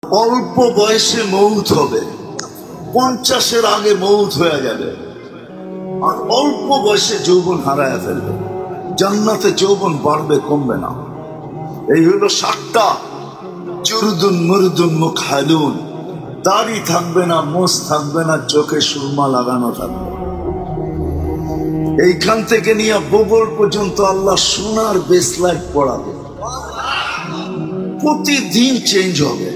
অল্প বয়সে মৌত হবে, 50-এর আগে মৌত হয়ে যাবে, আর অল্প বয়সে যৌবন হারায় ফেলবে। জান্নাতে যৌবন বাড়বে, কমবে না। এই হলো 7টা। জুরদুন মুরদুন মুকহালুন, দাড়ি থাকবে না, মোষ থাকবে না, চোখে সুরমা লাগানো থাকবে। এইখান থেকে নিয়ে বগল পর্যন্ত আল্লাহ সোনার বেসলাইট পড়াবে। প্রতিদিন চেঞ্জ হবে,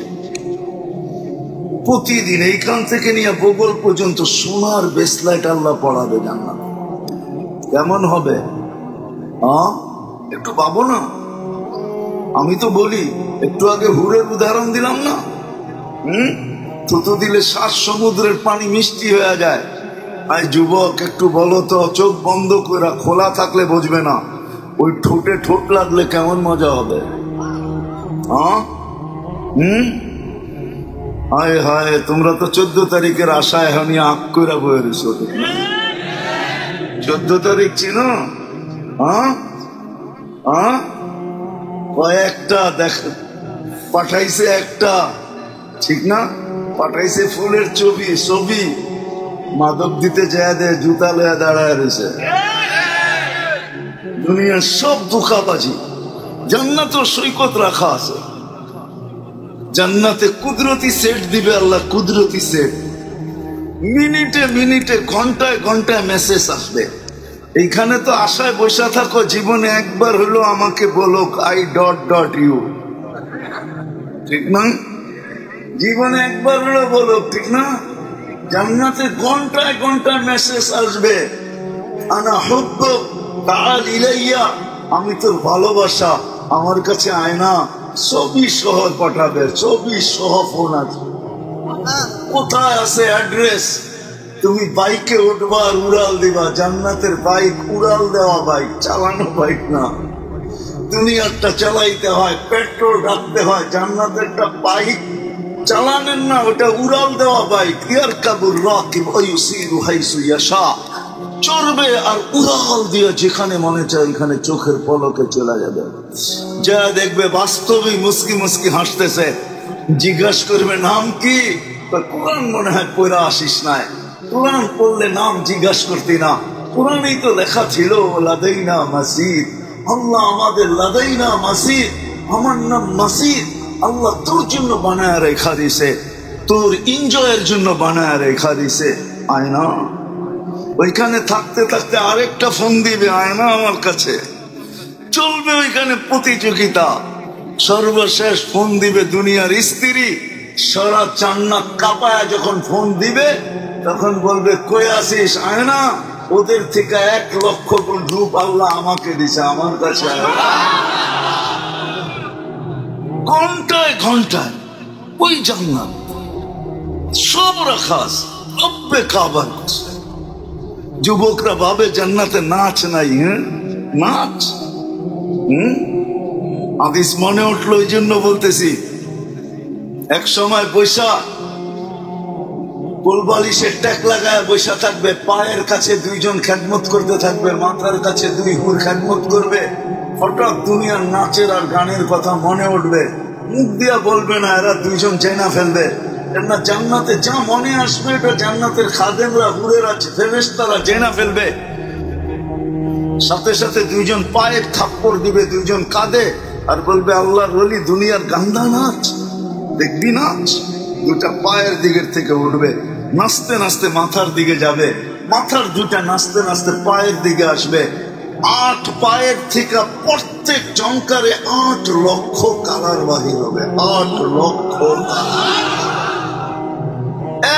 প্রতিদিন। এইখান থেকে নিয়ে বগল পর্যন্ত সোনার বেসলাইট আল্লাহ পড়াবে জান্নাত। কেমন হবে একটু ভাবো না। আমি তো বলি, একটু আগে হুরের উদাহরণ দিলাম না, থুতু দিলে 7 সমুদ্রের পানি মিষ্টি হয়ে যায়। আর যুবক একটু বলো তো, চোখ বন্ধ করে, খোলা থাকলে বুঝবে না, ওই ঠোঁটে ঠোঁট লাগলে কেমন মজা হবে। হায় হায়, তোমরা তো 14 তারিখের আশায় হানি আঁক করে বয়ে রয়েছো। 14 তারিখ ছিল, কয়েকটা দেখ পাঠাইছে, একটা ঠিক না, পাঠাইছে ফুলের ছবি, মাদক দিতে যায় দে, জুতা লয়া দাঁড়ায় রয়েছে। দুনিয়ার সব ধোঁকাবাজি। জান্নাতে সৈকত রাখা আছে, জান্নাতে কুদরতি সেট দিবে আল্লাহ, কুদরতি সেট। মিনিটে মিনিটে, ঘন্টায় ঘন্টায় মেসেজ আসবে। এইখানে তো আশায় বসে থাকো, জীবনে একবার হলো আমাকে বলো I.U, ঠিক না? জীবনে একবার হলো বলো, ঠিক না? জান্নাতে ঘন্টায় ঘন্টায় মেসেজ আসবে, আনা হুব্বুক তাআল ইলাইয়া, আমি তোর ভালোবাসা, আমার কাছে আয় না। ছবি সহ পাঠাবে, ছবি সহ ফোন আছে। কোথায় আছে অ্যাড্রেস? তুমি বাইকে উঠবা আর উড়াল দিবা। জান্নাতের বাইক উড়াল দেওয়া বাইক, চালানো বাইক না। দুনিয়ারটা চালাইতে হয়, পেট্রোল রাখতে হয়। জান্নাতেরটা বাইক চালানেন না, ওটা উড়াল দেওয়া বাইক। ইয়ারকাবুর রাকিব ওয়া ইউসিরু হাইসু ইয়াশা, চড়বে আর উড়াল দিয়ে যেখানে মনে চায় ওইখানে চোখের পলকে চলে যাবে। যা দেখবে বাস্তবিক মুস্কি মুস্কি হাসতেছে। জিজ্ঞাসা করবে নাম কি? কোরআন মনে হয় পড়া আসিস নাই, কোরআন পড়লে নাম জিজ্ঞাসা করতি না, কোরআনেই তো লেখা ছিল লাদাইনা মাসিদ। আল্লাহ আমাদের লাদাইনা মাসিদ, আমার নাম মাসিদ। আল্লাহ তোর জন্য বানায় রেখা দিছে, তোর এনজয়ের জন্য বানায় রেখা দিছে। আয়না ওইখানে থাকতে থাকতে আরেকটা ফোন দিবে, আয়না আমার কাছে চলবে। ওইখানে প্রতিযোগিতা। সর্বশেষ ফোন দিবে দুনিয়ার স্ত্রী। সারা জান্নাত কাঁপায়া যখন ফোন দিবে, তখন বলবে কই আছিস? আয়না ওদের থেকে 1 লক্ষ গুণ রূপ আল্লাহ আমাকে দিছে, আমার কাছে। ঘন্টায় ঘন্টায় ওই জান্নাত সব রাখা আছে, রব্বে কাবার কাছে। যুবকরা ভাবে জান্নাতে নাচ নাই। নাচ হাদিস মনে উঠলো, ওই জন্য বলতেছি। এক সময় বৈশা কোলবালিশে ট্যাক লাগায় বৈশা থাকবে, পায়ের কাছে 2 জন খেদমত করতে থাকবে, মাথার কাছে 2 হুর খেদমত করবে। হঠাৎ দুনিয়ার নাচের আর গানের কথা মনে উঠবে, মুখ দিয়া বলবে না, এরা 2 জন চেনা ফেলবে। না, জান্নাতে যা মনে আসবে এটা জান্নাতের খাদেমরা, হুরেরা, ফেরেশতারা জেনা ফেলবে। সাথে সাথে 2 জন পায়ে থাপ্পড় দিবে, 2 জন কাঁদে আর বলবে আল্লাহর ওলি দুনিয়ার গান্দা নাচ দেখবি নাচ। 2টা পায়ের দিকের থেকে উঠবে, নাচতে নাচতে মাথার দিকে যাবে, মাথার 2টা নাচতে নাচতে পায়ের দিকে আসবে। 8 পায়ের থেকে প্রত্যেক জঙ্কারে 8 লক্ষ কালার বাহির হবে। 8 লক্ষ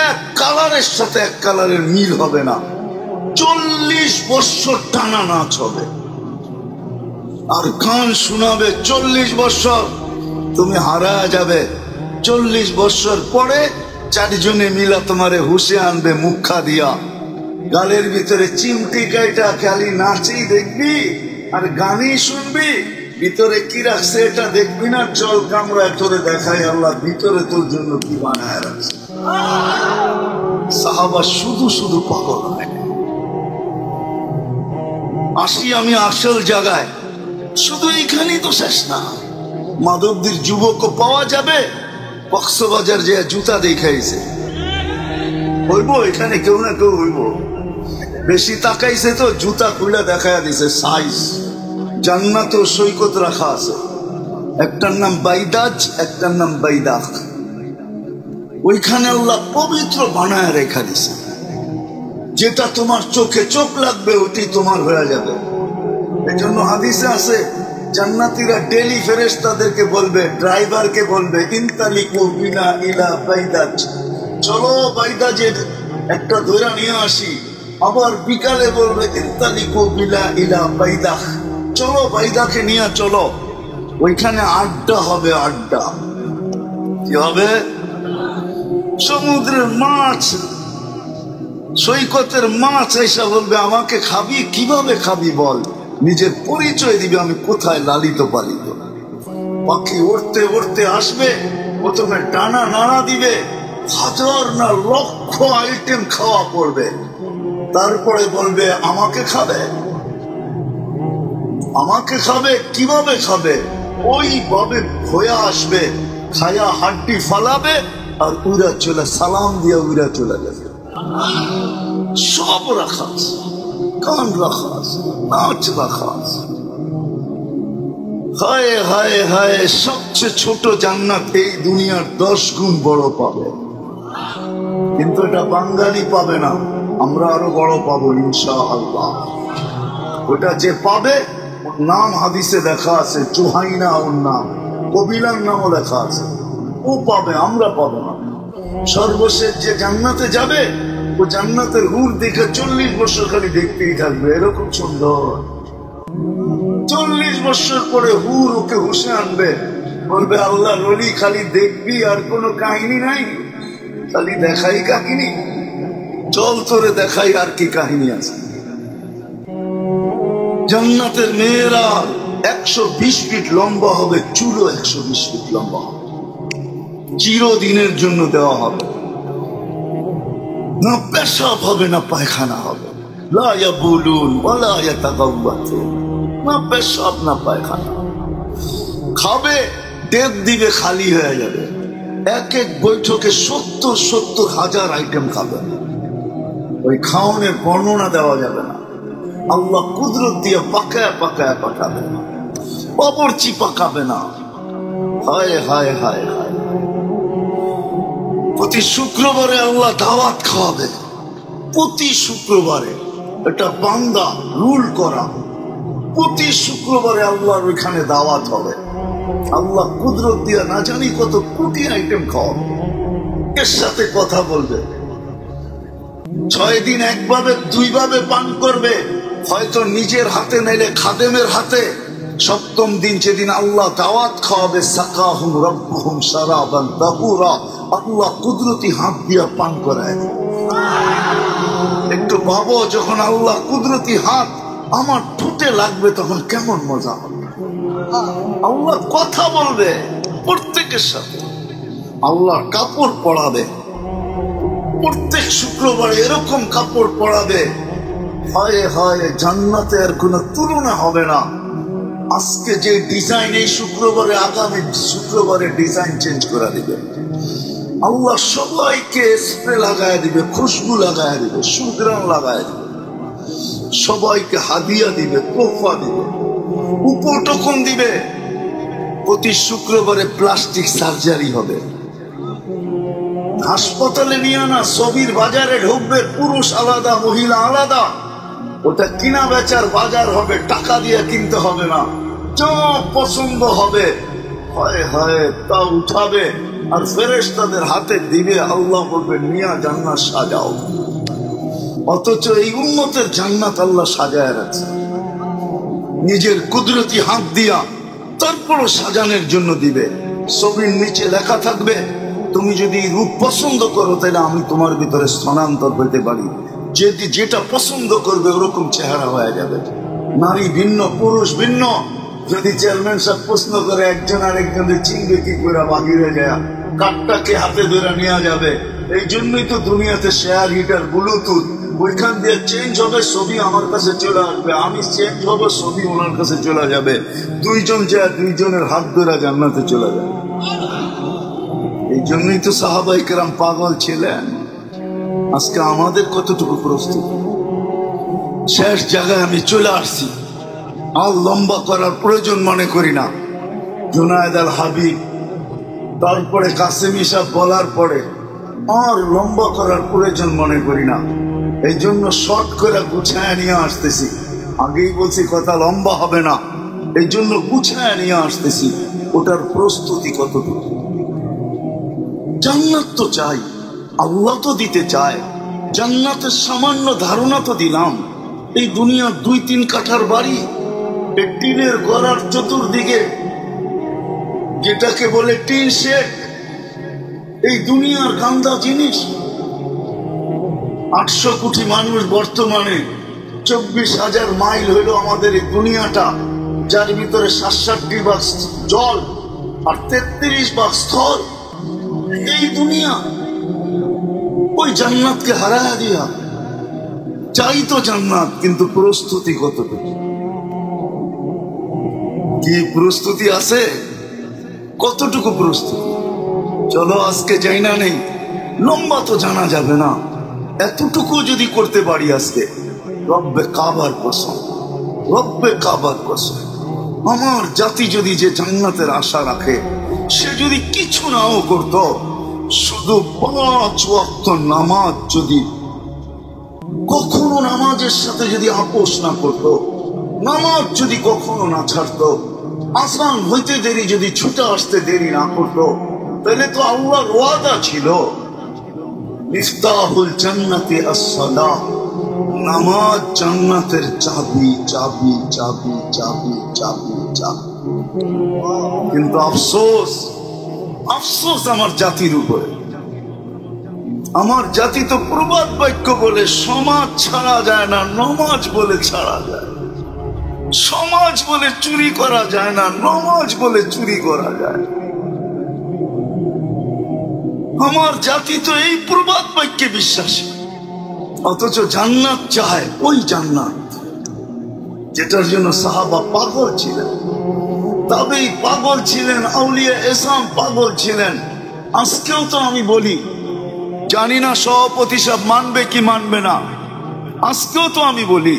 এক কালারের সাথে এক কালারের মিল হবে না। 40 বছর টানা নাচ হবে আর গান শোনাবে। 40 বছর তুমি হারায় যাবে। 40 বছর পরে 4 জনে মিলা তোমারে হুশে আনবে, মুখা দিয়া গালের ভিতরে চিমটি গাইটা খালি নাচেই দেখবি আর গানই শুনবি। ভিতরে কি রাখছে এটা দেখবি না। চল কামরায় তোরে দেখাই আল্লাহ ভিতরে তোর জন্য কি বানায় রাখছে। সাহাবা শুধু শুধু পাগল হয়। আসি আমি আসল জায়গায়, শুধু এইখানেই তো শেষ না। মাধবদীর যুবকও পাওয়া যাবে, কক্সবাজার যে জুতা দেখাইছে, হইব এখানে কেউ না কেউ হইব। বেশি তাকাইছে তো জুতা খুলে দেখাইয়া দিছে সাইজ। জান্নাত ও সৈকত রাখা আছে, একটার নাম বাইদাজ, একটার নাম বাইদাক। ওইখানে আল্লাহ পবিত্র বানায় রেখা দিছে, যেটা তোমার চোখে চোখ লাগবে ওইটাই তোমার হয়ে যাবে। এই জন্য হাদিসে আছে জান্নাতীরা ডেলি ফেরেশতাদেরকে বলবে, ড্রাইভারকে বলবে, ইনতালিকু বিনা ইলা বাইদাজ, চলো বাইদাজের একটা ধৈরা নিয়ে আসি। আবার বিকালে বলবে ইনতালিকু বিলা ইলা বাইদাখ, চলো বাইদাকে নিয়ে চলো। ওইখানে আড্ডা হবে, আড্ডা। কি হবে? সমুদ্রের মাছ, সৈকতের মাছ এসে বলবে আমাকে খাবি। কিভাবে খাবি বল? নিজের পরিচয় দিবে, আমি কোথায় লালিত পালিত। পাখি উড়তে উড়তে আসবে, প্রথমে ডানা নাড়া দিবে, হাজার না লক্ষ আইটেম খাওয়া পড়বে, তারপরে বলবে আমাকে খাবে। আমাকে খাবে, কিভাবে খাবে? ওইভাবে হয়ে আসবে, খায়া হাড্ডি ফালাবে আর উড়া চলে, সালাম দিয়ে উড়া চলে যাবে। সব রাখা আছে, গান রাখা আছে, নাচ রাখা আছে। হায় হায় হায়, সবচেয়ে ছোট জান্নাত এই দুনিয়ার 10 গুণ বড় পাবে। কিন্তু এটা বাঙালি পাবে না, আমরা আরো বড় পাবো ইনশাআল্লাহ। ওটা যে পাবে, ওর নাম হাদিসে লেখা আছে, জুহাইনা ওর নাম, কবিলার নামও লেখা আছে। ও পাবে, আমরা পাবো না। সর্বশেষ যে জান্নাতে যাবে, ও জান্নাতের হুর দেখে 40 বছর খালি দেখতেই থাকবে, এরকম সুন্দর। 40 বছর পরে হুর ওকে হুশে আনবে, বলবে আল্লাহ রলি খালি দেখবি, আর কোনো কাহিনী নাই, খালি দেখাই কাহিনী, চল তোরে দেখাই আর কি কাহিনী আছে। জান্নাতের মেয়েরা 120 ফিট লম্বা হবে, চুলও 120 ফিট লম্বা হবে, চিরদিনের জন্য দেওয়া হবে। না পেশাব হবে, না পায়খানা হবে, লা ইয়াবুলুন ওয়ালা ইয়াতাগাওয়াতুন, না পেশাব না পায়খানা। খাবে, ডেক দিবে, খালি হয়ে যাবে। এক এক বৈঠকে 70 হাজার আইটেম খাবে। ওই খাওয়ানোর বর্ণনা দেওয়া যাবে না। আল্লাহ কুদরত দিয়ে পাকায় পাকায় পাকাবে, অপরচি পাকাবে না। হায় হায় হায় হায়। প্রতি শুক্রবারে আল্লাহ দাওয়াত খাওয়াবে, প্রতি শুক্রবারে। এটা বান্দা রুল করা, প্রতি শুক্রবারে আল্লাহর ওইখানে দাওয়াত হবে। আল্লাহ কুদরত দিয়া না জানি কত কোটি আইটেম খাওয়াবে, এর সাথে কথা বলবে। 6 দিন একভাবে 2 ভাবে পান করবে, হয়তো নিজের হাতে নাইলে খাদেমের হাতে। 7ম দিন যেদিন আল্লাহ দাওয়াত খাওয়াবে, সাকাহুম রাব্বুহুম শারাবান তাহুরা, আল্লাহ কুদরতি হাত দিয়া পান করায়। একটু ভাবো, যখন আল্লাহ কুদরতি হাত আমার ঠোঁটে লাগবে তখন কেমন মজা হবে। আল্লাহ কথা বলবে প্রত্যেকের সাথে, আল্লাহ কাপড় পরাবে, প্রত্যেক শুক্রবারে এরকম কাপড় পরাবে। হায় হায়, জান্নাতে আর কোনো তুলনা হবে না। আজকে যে ডিজাইন এই শুক্রবারে, আগামী শুক্রবারে ডিজাইন চেঞ্জ করে দিবে আল্লাহ। সবাইকে স্প্রে লাগায় দিবে, খুশবু লাগায় দিবে, সুগ্রাণ লাগায় দিবে, সবাইকে হাদিয়া দিবে, তোফা দিবে, উপটকন দিবে। প্রতি শুক্রবারে প্লাস্টিক সার্জারি হবে। হাসপাতালে নিয়ে না, ছবির বাজারে ঢুকবে, পুরুষ আলাদা মহিলা আলাদা। ওটা কিনা বেচার বাজার হবে, টাকা দিয়ে কিনতে হবে না, যা পছন্দ হবে হায় হায় তা উঠাবে আর ফেরেশতাদের হাতে দিবে। আল্লাহ বলবে নিয়া জান্নাত সাজাও। অথচ এই উম্মতের জান্নাত আল্লাহ সাজায় রাখছে নিজের কুদরতি হাত দিয়া, তারপরও সাজানোর জন্য দিবে। ছবির নিচে লেখা থাকবে, তুমি যদি রূপ পছন্দ করো তাহলে আমি তোমার ভিতরে স্থানান্তর হইতে পারি। যেটা পছন্দ করবে ওরকম চেহারা হয়ে যাবে। নারী ভিন্ন, পুরুষ ভিন্ন। যদি চেয়ারম্যান সাহেব প্রশ্ন করে, একজন আরেকজনের চিনবে কি করে? বাহিরে যায় কাঠটাকে হাতে ধরে নেওয়া যাবে। এই জন্যই তো দুনিয়াতে শেয়ার হিটার, ব্লুটুথ, ওইখান দিয়ে চেঞ্জ হবে, ছবি আমার কাছে চলে আসবে, আমি চেঞ্জ হবো, ছবি ওনার কাছে চলে যাবে। 2 জন যায় 2 জনের হাত ধরে জান্নাতে চলে যাবে। এই জন্যই তো সাহাবায়ে কেরাম পাগল ছিলেন। আজকে আমাদের কতটুকু প্রস্তুতি? শেষ জায়গায় আমি চলে আসছি, আর লম্বা করার প্রয়োজন মনে করি না। জুনায়েদ আল হাবিব, তারপরে কাসেমি সাহেব বলার পরে আর লম্বা করার প্রয়োজন মনে করি না। এই জন্য শর্ট করে গুছায় নিয়ে আসতেছি। আগেই বলছি কথা লম্বা হবে না, এই জন্য গুছায় নিয়ে আসতেছি। ওটার প্রস্তুতি কতটুকু? জান্নাত তো চাই, আল্লাহ তো দিতে চায়। জান্নাতের সামান্য ধারণা তো দিলাম। এই দুনিয়ার 2-3 কাঠার বাড়ি, এই টিনের গড়ার চতুর্দিকে যেটাকে বলে টিন শেড, এই দুনিয়ার গান্দা জিনিস। 800 কোটি মানুষ, বর্তমানে 24,000 মাইল হইল আমাদের এই দুনিয়াটা, যার ভিতরে 67 ভাগ জল আর 33 ভাগ স্থল। এই দুনিয়া ওই জান্নাতকে হারায়া দিয়া চাই তো জান্নাত, কিন্তু প্রস্তুতি কতটুকু? কি প্রস্তুতি আছে? কতটুকু প্রস্তুতি? চলো আজকে যাই না, নেই লম্বা তো জানা যাবে না। এতটুকু যদি করতে পারি আজকে, রব্বে কাবার কসম, রব্বে কাবার কসম, আমার জাতি যদি যে জান্নাতের আশা রাখে, সে যদি কিছু নাও করত, শুধু 5 ওয়াক্ত নামাজ যদি কখনো, নামাজের সাথে যদি আপোষ না করত, নামাজ যদি কখনো না ছাড়ত, আসমান হইতে দেরি যদি ছুটে আসতে দেরি না করত, তাহলে তো আল্লাহর ওয়াদা ছিল, মিফতাহুল জান্নাতি as-সালাহ, নামাজ জান্নাতের চাবি, চাবি, চাবি, চাবি, চাবি, চাবি। কিন্তু আফসোস, আফসোস আমার জাতির উপরে। আমার জাতি তো প্রবাদ বাক্য বলে সমাজ ছাড়া যায় না, নমাজ বলে ছাড়া যায়। সমাজ বলে চুরি করা যায় না, নমাজ বলে চুরি করা যায়। আমার জাতি তো এই প্রবাদ বাক্যে বিশ্বাসী, অথচ জান্নাত চায়, ওই জান্নাত যেটার জন্য সাহাবা পাগল ছিলেন, তবেই পাগল ছিলেন, আউলিয়া এসাম পাগল ছিলেন। আজকেও তো আমি বলি, জানি না সভাপতি সাহেব মানবে কি মানবে না, আজকেও তো আমি বলি,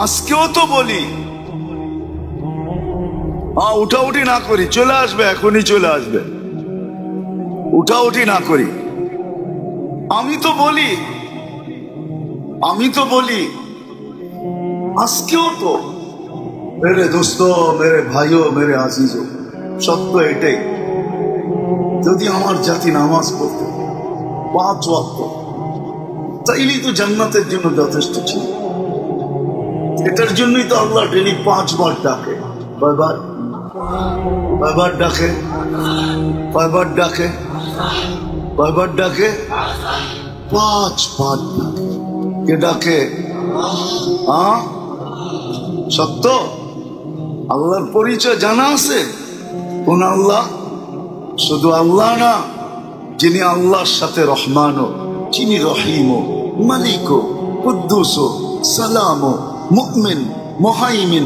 আজকেও তো বলি, উঠাউঠি না করি, চলে আসবে, এখনই চলে আসবে, উঠাউঠি না করি। আমি তো বলি, আমি তো বলি, আজকেও তো, মেরে দোস্ত, মেরে ভাইও, মেরে আজিজও, সত্য এটাই, যদি আমার জাতি নামাজ পড়তে 5 ওয়াক্ত, তাইলেই তো জান্নাতের জন্য যথেষ্ট ছিল। এটার জন্যই তো আল্লাহ ডেলি 5 বার ডাকে। কয়বার? 5 বার ডাকে। 5 বার ডাকে। 5 বার ডাকে? 5 বার ডাকে। কে ডাকে? সত্য? আল্লাহর পরিচয় জানা আছে? কোন আল্লাহ? শুধু আল্লাহ না, যিনি আল্লাহর সাথে রহমানও, যিনি রহিমও, মালিকও, কুদ্দুসও, সালামও, মুমিন, মুহাইমিন,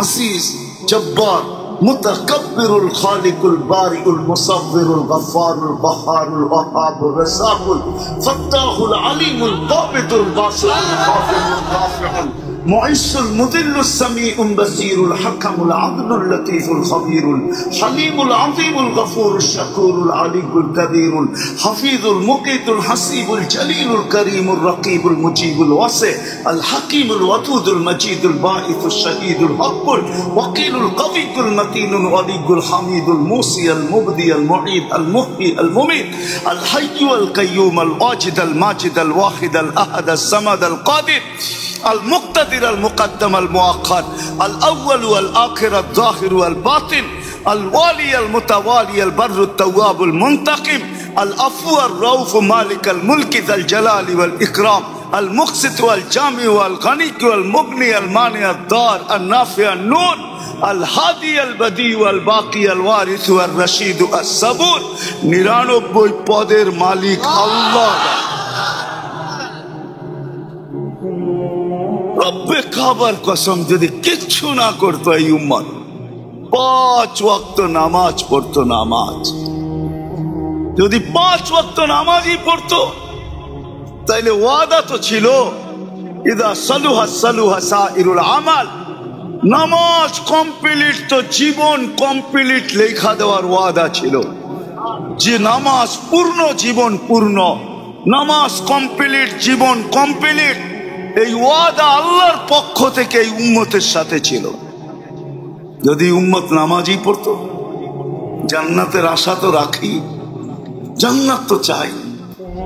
আসিস, জব্বার, মুতাকাব্বিরুল, খালিকুল, বারিউল, মুসাব্বিরুল, গফফারুল, কহ্হারুল, ওয়াহাবুর, রাসাকুল, ফাত্তাহুল, আলিমুল, কাবিদুল, বাসিরুল, খাফিরুল, রাফিউল, মুইসুল, মুদিল্লুস, সামিউল, বাসীরুল, হাকামুল, আদলুল, লতীফুল, খবীরুল, হালিমুল, আযীমুল, গফুরুল, শাকুরুল, আলিয়ুল, কবীরুল, হাফিজুল, মুকিতুল, হাসিবুল, জলিলুল, করিমুল, রকিবুল, মুজিবুল, ওয়াসি, আল হাকিমুল, ওয়াদুদুল, মজিদুল, বাঈসুল, শহীদুল, হকুল, ওয়াকিলুল, কবিকুল, মতিনুল, ওয়ালিগুল, হামিদুল, মুসি, আল মুবদি, আল মুঈদ, আল মুহয়ি, আল মুমীত, আল হাইয়্যু, আল কাইয়্যুম, আল ওয়াজিদ, আল মাজিদ, আল ওয়াহিদ, আল আহাদ, আল সামাদ, আল কাদির, المقتدر المقدم المؤخر الأول والآخر الظاهر والباطن الوالي المتوالي البر التواب المنتقم العفو الرؤوف مالك الملك ذا الجلال والإكرام المقسط والجامع والغني والمغني المانع الضار النافع النور الهادي البديع والباقي الوارث والرشيد الصبور 99 পদের মালিক আল্লাহ। রব্বে কাবার কসম, যদি কিচ্ছু না করতো এই উম্মত, 5 ওয়াক্ত নামাজ পড়তো। নামাজ যদি 5 ওয়াক্ত নামাজই পড়তো, তাইলে ওয়াদা তো ছিল, ইদা সালুহা সালুহা সাইরুল আমাল। নামাজ কমপ্লিট তো জীবন কমপ্লিট লেখা দেওয়ার ওয়াদা ছিল। যে নামাজ পূর্ণ জীবন পূর্ণ, নামাজ কমপ্লিট জীবন কমপ্লিট, এই ওয়াদা আল্লাহর পক্ষ থেকে এই উম্মতের সাথে ছিল। যদি উম্মত নামাজই পড়তো, জান্নাতের আশা তো রাখি, জান্নাত তো চাই,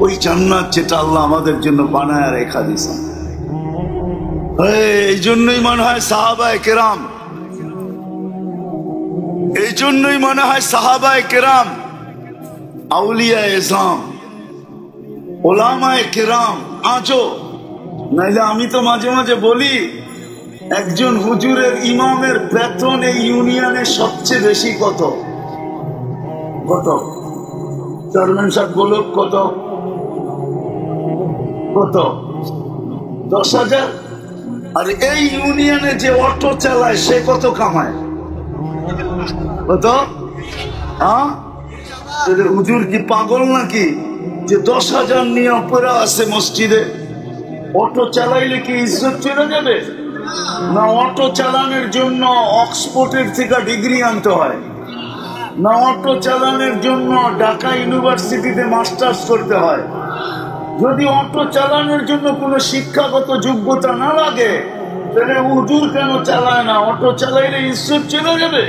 ওই জান্নাত যেটা আল্লাহ আমাদের জন্য বানায় রেখা দিয়েছেন। এই জন্যই মনে হয় সাহাবায়ে কেরাম, এই জন্যই মনে হয় সাহাবায়ে কেরাম, আউলিয়া এজাম, ওলামায়ে কেরাম আজও, নাইলে আমি তো মাঝে মাঝে বলি, একজন হুজুরের ইমামের বেতন এই ইউনিয়নে সবচেয়ে বেশি কত? কত? চেয়ারম্যান সাহেব বলুক কত? কত? 10,000। আর এই ইউনিয়নে যে অটো চালায় সে কত কামায়? কত? হুজুর কি পাগল নাকি যে 10,000 নিয়ে অপেরা আছে মসজিদে? অটো চালাইলে কি ইজ্জত চলে যাবে? না অটো চালানোর জন্য অক্সফোর্ডের থেকে ডিগ্রি আনতে হয়? না অটো চালানোর জন্য ঢাকা ইউনিভার্সিটিতে মাস্টার্স করতে হয়? যদি অটো চালানোর জন্য কোনো শিক্ষাগত যোগ্যতা না লাগে, তাহলে হুজুর কেন চালায় না? অটো চালাইলে ইজ্জত চলে যাবে।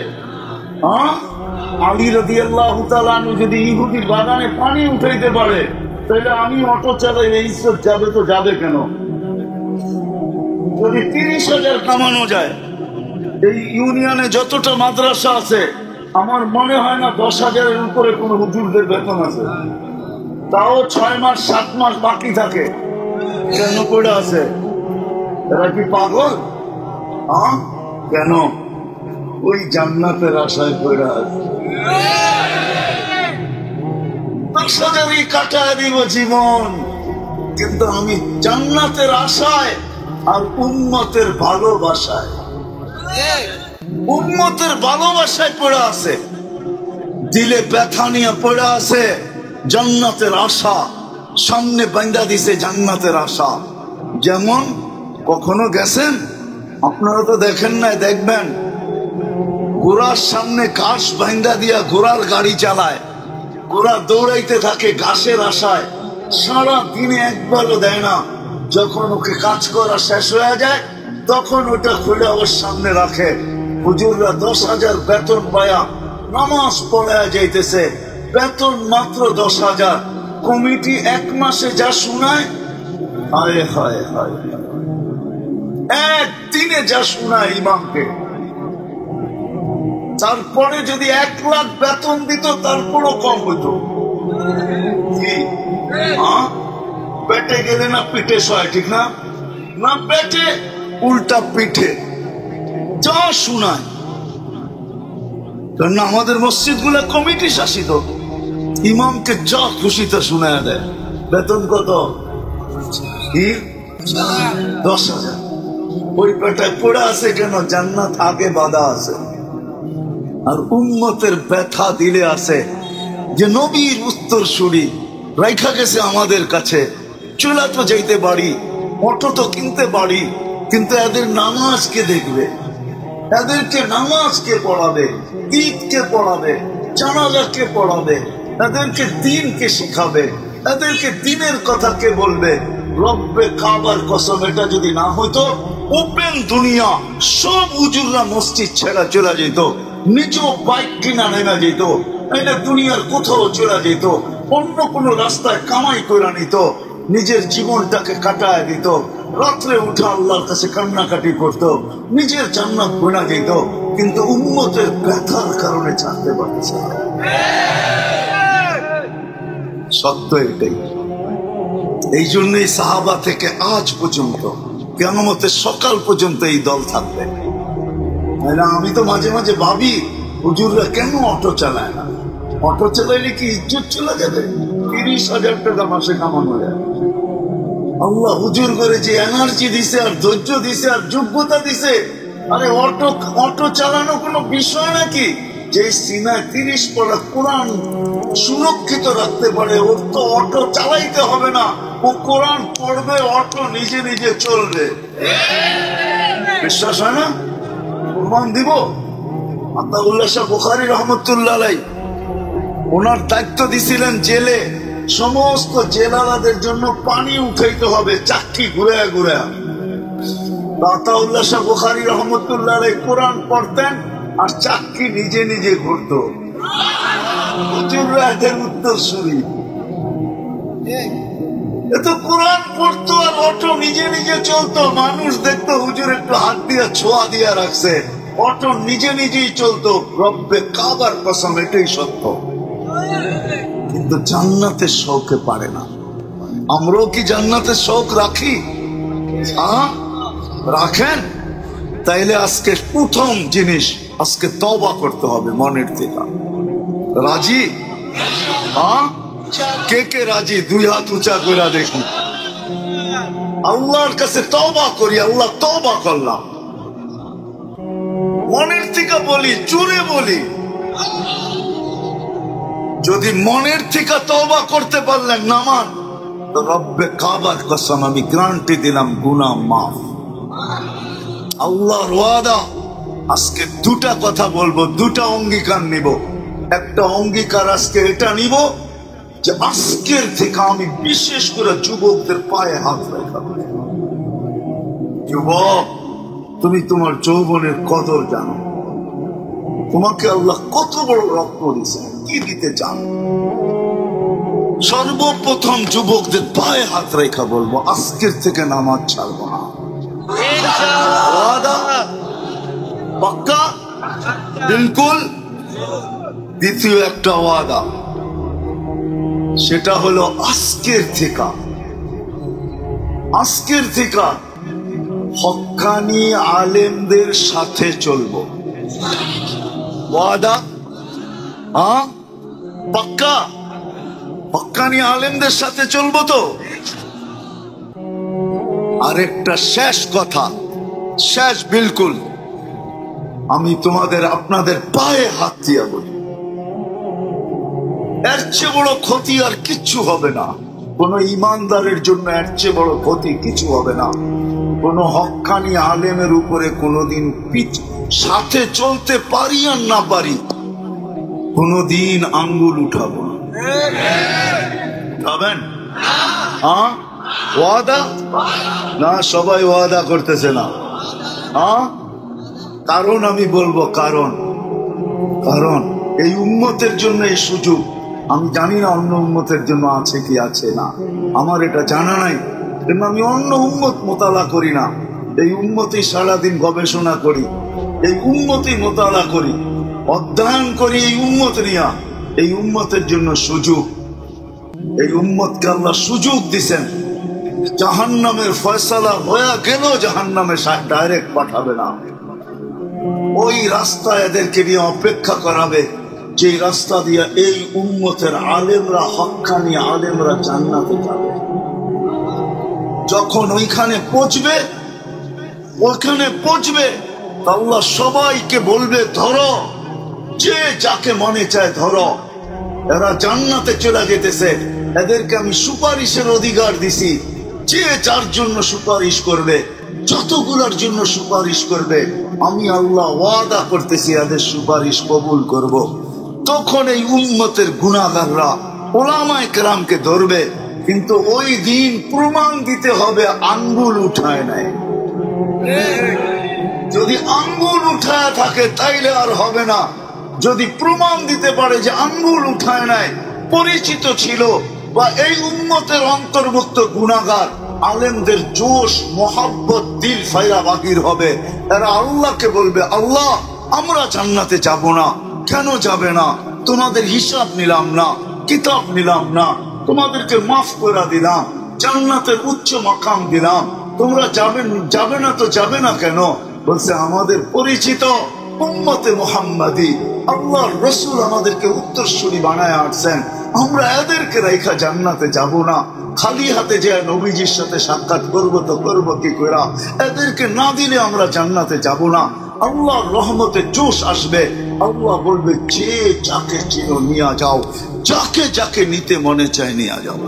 আলী রাদিয়াল্লাহু তাআলা আনহু যদি ইহুদির বাগানে পানি উঠাইতে পারে, তাহলে আমি অটো চালাইলে ইজ্জত যাবে তো যাবে কেন? যদি 30,000 কামানো যায়, এই ইউনিয়নে যতটা মাদ্রাসা আছে আমার মনে হয় না 10,000-এর উপরে কোন হুজুরদের বেতন আছে। তাও 6 মাস 7 মাস বাকি থাকে, কেন পড়ে আছে? এরা কি পাগল? কেন? ওই জান্নাতের আশায় পড়ে আছে। 10,000-ই কাটায় দিব জীবন, কিন্তু আমি জান্নাতের আশায় আর উম্মতের ভালোবাসায়, উম্মতের ভালোবাসায় পড়ে আছে, দিলে ব্যথা নিয়ে পড়ে আছে। জান্নাতের আশা সামনে বাঁধা দিছে, জান্নাতের আশা। যেমন কখনো গেছেন আপনারা? তো দেখেন নাই, দেখবেন ঘোড়ার সামনে ঘাস বাঁধা দিয়া ঘোড়ার গাড়ি চালায়, ঘোড়া দৌড়াইতে থাকে ঘাসের আশায়, সারা দিনে একবারও দেয় না। যখন ওকে কাজ করা শেষ হয়ে যায়, তখন ওটা খুলে ওর সামনে রাখে। হুজুররা 10,000 বেতন পায়া নামাজ পড়ায় যাইতেছে, বেতন মাত্র 10,000। কমিটি 1 মাসে যা শুনায়, হায় হায় হায়, একদিনে যা শোনায় ইমামকে। তারপরে যদি 1 লাখ বেতন দিত, তারপরও কম হইত। পেটে গেলে না পিঠে সয়, ঠিক না? না পেটে, উল্টা পিঠে যা শোনায়। কারণ আমাদের মসজিদ গুলা কমিটি শাসিত, ইমামকে যা খুশিতে শোনায় দেয়। বেতন কত? 10,000। ওই পেটায় পড়ে আছে কেন? জান্নাত আগে বাধা আছে। আর উম্মতের ব্যথা দিলে আছে যে নবীর উত্তর শুনি রাইখা গেছে আমাদের কাছে। চুলা তো যাইতে পারি, অটো তো কিনতে পারি, কিন্তু এদের নামাজ কে দেখবে? এদেরকে নামাজ কে পড়াবে? ঈদ কে পড়াবে? জানাজা কে পড়াবে? এদেরকে দিন কে শিখাবে? এদেরকে দিনের কথা কে বলবে? রব্বে কাবার কসম, এটা যদি না হইতো, ওপেন দুনিয়া সব হুজুররা মসজিদ ছেড়া চলে যেত, নিজেও বাইক কিনা নেমে যেত, এটা দুনিয়ার কোথাও চলে যেত, অন্য কোন রাস্তায় কামাই করে নিত, নিজের জীবনটাকে কাটায় দিত, রাত্রে উঠে আল্লাহর কাছে কান্নাকাটি করত, নিজের জান্নাত গোনা যেত। কিন্তু উম্মতের ব্যথার কারণে ছাড়তে পারছে না। সত্য এটাই। এই জন্যই সাহাবা থেকে আজ পর্যন্ত, কিয়ামতের সকাল পর্যন্ত এই দল থাকবে। আমি তো মাঝে মাঝে ভাবি, হুজুররা কেন অটো চালায় না? অটো চালাইলে কি ইজ্জত চলে যাবে? 30,000 টাকা মাসে কামানো যায়। আল্লাহ হুজুর করে যে এনার্জি দিছে, আর ধৈর্য দিছে, আর যোগ্যতা দিছে, আরে অটো অটো চালানো কোনো বিষয় নাকি? যে সিনায় 30 পড়া কোরআন সুরক্ষিত রাখতে পারে, ওর তো অটো চালাইতে হবে না, ও কোরআন পড়বে, অটো নিজে নিজে চলবে। বিশ্বাস হয় না? প্রমাণ দিব। আতাউল্লাহ শাহ বুখারী রহমতুল্লাহ আলাইহি ওনার দায়িত্ব দিছিলেন জেলে সমস্ত জেলারাদের জন্য পানি উঠাইতে হবে চাকরি ঘুরে ঘুরে। আতাউল্লাহ শাহ বুখারী রহমতুল্লাহ আলাইহি কোরআন পড়তেন আর চাকরি নিজে নিজে ঘুরতো। হুজুররা এদের উত্তরসূরি। এত কোরআন পড়তো আর অটো নিজে নিজে চলতো। মানুষ দেখতো হুজুর একটু হাত দিয়ে ছোঁয়া দিয়ে রাখছে, অটো নিজে নিজেই চলতো। রব্বে কাবার কসম, এটাই সত্য। কিন্তু জান্নাতের শৌকে পারে না। আমরাও কি জান্নাতের শৌক রাখি? হ্যাঁ, রাখেন? তাইলে আজকে প্রথম জিনিস, আজকে তওবা করতে হবে মনের থেকে। রাজি? হ্যাঁ, কে কে রাজি? 2 হাত উঁচা করে দেখি। আল্লাহর কাছে তওবা করি। আল্লাহ, তওবা করলাম, মনের থেকে বলি, জোরে বলি। যদি মনের থেকে তওবা করতে পারলেন নামান, তো রব্বে কাবার কসম আমি গ্যারান্টি দিলাম গুনাহ মাফ। আল্লাহর ওয়াদা। আজকে 2টা কথা বলবো, 2টা অঙ্গীকার নিব। একটা অঙ্গীকার আজকে এটা নিব যে আজকের থেকে আমি বিশেষ করে যুবকদের পায়ে হাত রাখব। যুবক, তুমি তোমার যৌবনের কদর জানো। তোমাকে আল্লাহ কত বড় রত্ন দিয়েছে, কি দিতে চান? সর্বপ্রথম যুবকদের পায়ে হাত রেখা বলবো আজকের থেকে নামাজ ছাড়বো না। ওয়াদা? পাক্কা? বিলকুল। দ্বিতীয় একটা ওয়াদা, সেটা হলো আজকের থেকে হক্কানি আলেমদের সাথে চলবো। ওয়াদা? হ্যাঁ, পাক্কা? হক্কানি আলেমদের সাথে চলবো তো? আরেকটা শেষ কথা, শেষ বিলকুল, আমি তোমাদের আপনাদের পায়ে হাত দিয়ে বলি, এর চেয়ে বড় ক্ষতি আর কিচ্ছু হবে না। কোন ইমানদারের জন্য এর চেয়ে বড় ক্ষতি কিছু হবে না। কোন হক্কানি আলেমের উপরে কোনদিন সাথে চলতে পারি আর না পারি, কোনদিন আঙ্গুল উঠাবো না। উঠাবেন? হ্যাঁ, ওয়াদা? না, সবাই ওয়াদা করতেছে না। হ্যাঁ, কারণ আমি বলবো, কারণ এই উম্মতের জন্য এই সুযোগ। আমি জানি না অন্য উম্মতের জন্য আছে কি আছে না, আমার এটা জানা নাই, কিন্তু আমি অন্য উম্মত মোতালা করি না। এই উম্মতেই সারাদিন গবেষণা করি, এই উম্মতেই মোতালা করি, অধ্যয়ন করি এই উম্মত নিয়া। এই উম্মতের জন্য সুযোগ। এই উম্মতকে আল্লাহ সুযোগ দিছেন। জাহান্নামের ফয়সালা হয়ে গেল, জাহান্নামে ডাইরেক্ট পাঠাবে না, ওই রাস্তা এদেরকে নিয়ে অপেক্ষা করাবে, যে রাস্তা দিয়ে এই উম্মতের আলেমরা, হক্কানি আলেমরা জান্নাতে যাবে। যখন ওইখানে পৌঁছবে আল্লাহ সবাইকে বলবে, ধরো, যে যাকে মনে চায় ধরো, এরা জান্নাতে চলে যেতেছে, এদেরকে আমি সুপারিশের অধিকার দিছি। যে যার জন্য সুপারিশ করবে, যতগুলোর জন্য সুপারিশ করবে, আমি আল্লাহ ওয়াদা করতেছি এদের সুপারিশ কবুল করব। তখন এই উম্মতের গুনাহগাররা ওলামায়ে কেরামকে ধরবে, কিন্তু ওই দিন প্রমাণ দিতে হবে আঙ্গুল উঠায় নাই। যদি আঙ্গুল উঠায় থাকে তাইলে আর হবে না। যদি প্রমাণ দিতে পারে যে আঙ্গুল উঠায় নাই, পরিচিত ছিল, বা এই উম্মতের অন্তর্ভুক্ত গুনাহগার, আলেমদের জোশ মোহাব্বত দিল ফাইরা বাহির হবে। এরা আল্লাহকে বলবে, আল্লাহ, আমরা জান্নাতে যাব না। কেন যাবে না? তোমাদের হিসাব নিলাম না, কিতাব নিলাম না, তোমাদেরকে মাফ করে দিলাম, জান্নাতের উচ্চ মাকাম দিলাম, তোমরা যাবে না তো যাবে না কেন? বলছে, আমাদের পরিচিত উম্মতে মুহাম্মাদি, আল্লাহর রাসূল আমাদেরকে উত্তরসূরি বানায় আসছেন, আমরা এদেরকে রেখা জান্নাতে যাব না। খালি হাতে যে নবীজির সাথে সাক্ষাৎ করবো তো করবো কি করে? এদেরকে না দিলে আমরা জান্নাতে যাব না। আল্লাহর রহমতে জোশ আসবে। আল্লাহ বলবে যে যাকে চিনো নিয়ে যাও, যাকে যাকে নিতে মনে চায় নিয়ে যাও।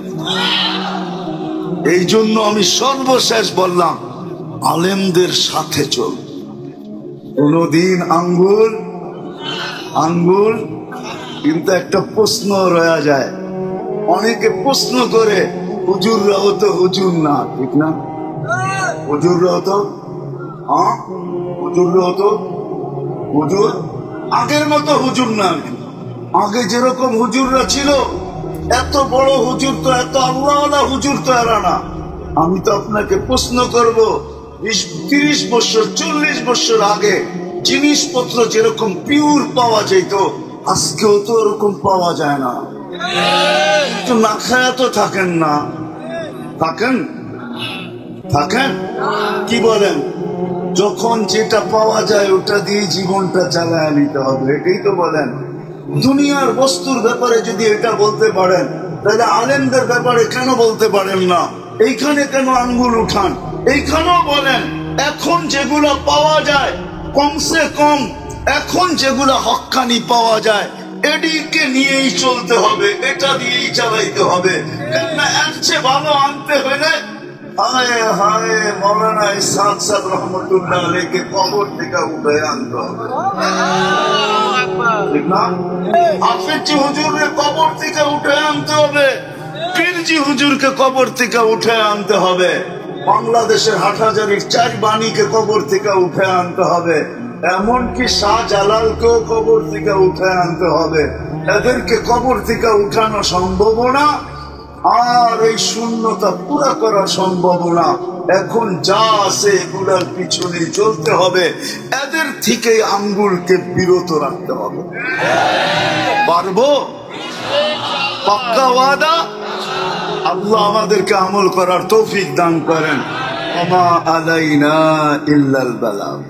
এই জন্য আমি সর্বশেষ বললাম, আলেমদের সাথে চল। কোনদিন আঙ্গুল আঙ্গুল কিন্তু একটা প্রশ্ন রয়ে যায়। অনেকে প্রশ্ন করে, হুজুররাও তো হুজুর না, ঠিক না? হুজুররাও তো হুজুররাও তো হুজুর আগের মতো হুজুর না। আগে যেরকম হুজুররা ছিল, এত বড় হুজুর তো, এত আল্লাহওয়ালা হুজুর তো এরা না। আমি তো আপনাকে প্রশ্ন করব, 30 বছর 40 বছর আগে জিনিসপত্র যেরকম পিওর পাওয়া যেত, আজকেও তো ওরকম পাওয়া যায় না। তো না খায়া তো থাকেন না? থাকেন থাকেন কি বলেন? যখন যেটা পাওয়া যায় ওটা দিয়ে জীবনটা চালায় নিতে হবে, এটাই তো বলেন। দুনিয়ার বস্তুর ব্যাপারে যদি এটা বলতে পারেন, তাহলে আলেমদের ব্যাপারে কেন বলতে পারেন না? এইখানে কেন আঙ্গুল উঠান? এইখানেও বলেন, এখন যেগুলো পাওয়া যায় কমসে কম, এখন যেগুলো হক্কানি পাওয়া যায় এদিকে নিয়েই চলতে হবে, এটা দিয়েই চালাইতে হবে। কেননা এর চেয়ে ভালো আনতে হলে হায় হায় মৌলানা ইসহাক সাহেব রহমতুল্লাহ আলাইহিকে কবর থেকে উঠে আনতে হবে, ঠিক না? হাফেজি হুজুরকে কবর থেকে উঠে আনতে হবে, পীরজি হুজুরকে কবর থেকে উঠে আনতে হবে, বাংলাদেশের হাটহাজারীর 4 বাণীকে কবর থেকে উঠে আনতে হবে, এমনকি শাহজালালকেও কবর থেকে উঠে আনতে হবে। এদেরকে কবর থেকে উঠানো সম্ভব না, আর এই শূন্যতা পুরা করা সম্ভব না। এখন যা আছে এগুলার পিছনে চলতে হবে, এদের থেকে আঙ্গুলকে বিরত রাখতে হবে। পারবো? পাক্কা ওয়াদা? আল্লাহ আমাদেরকে আমল করার তৌফিক দান করেন। ওমা আলাইনা ইল্লাল বালাগ।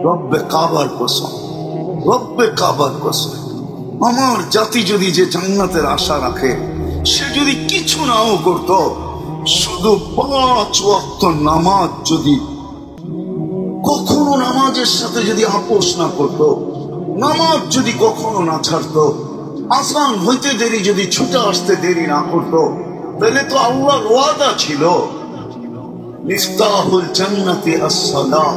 রব্বে কাবার কসম, রব্বে কাবার কসম, আমার জাতি যদি যে জান্নাতের আশা রাখে, সে যদি কিছু নাও করত, শুধু 5 ওয়াক্ত নামাজ যদি কখনো, নামাজের সাথে যদি আপোষ না করত, নামাজ যদি কখনো না ছাড়ত, আসান হইতে দেরি যদি ছুটে আসতে দেরি না করত, তাহলে তো আল্লাহর ওয়াদা ছিল, মিফতাহুল জান্নাতি as-সালাহ,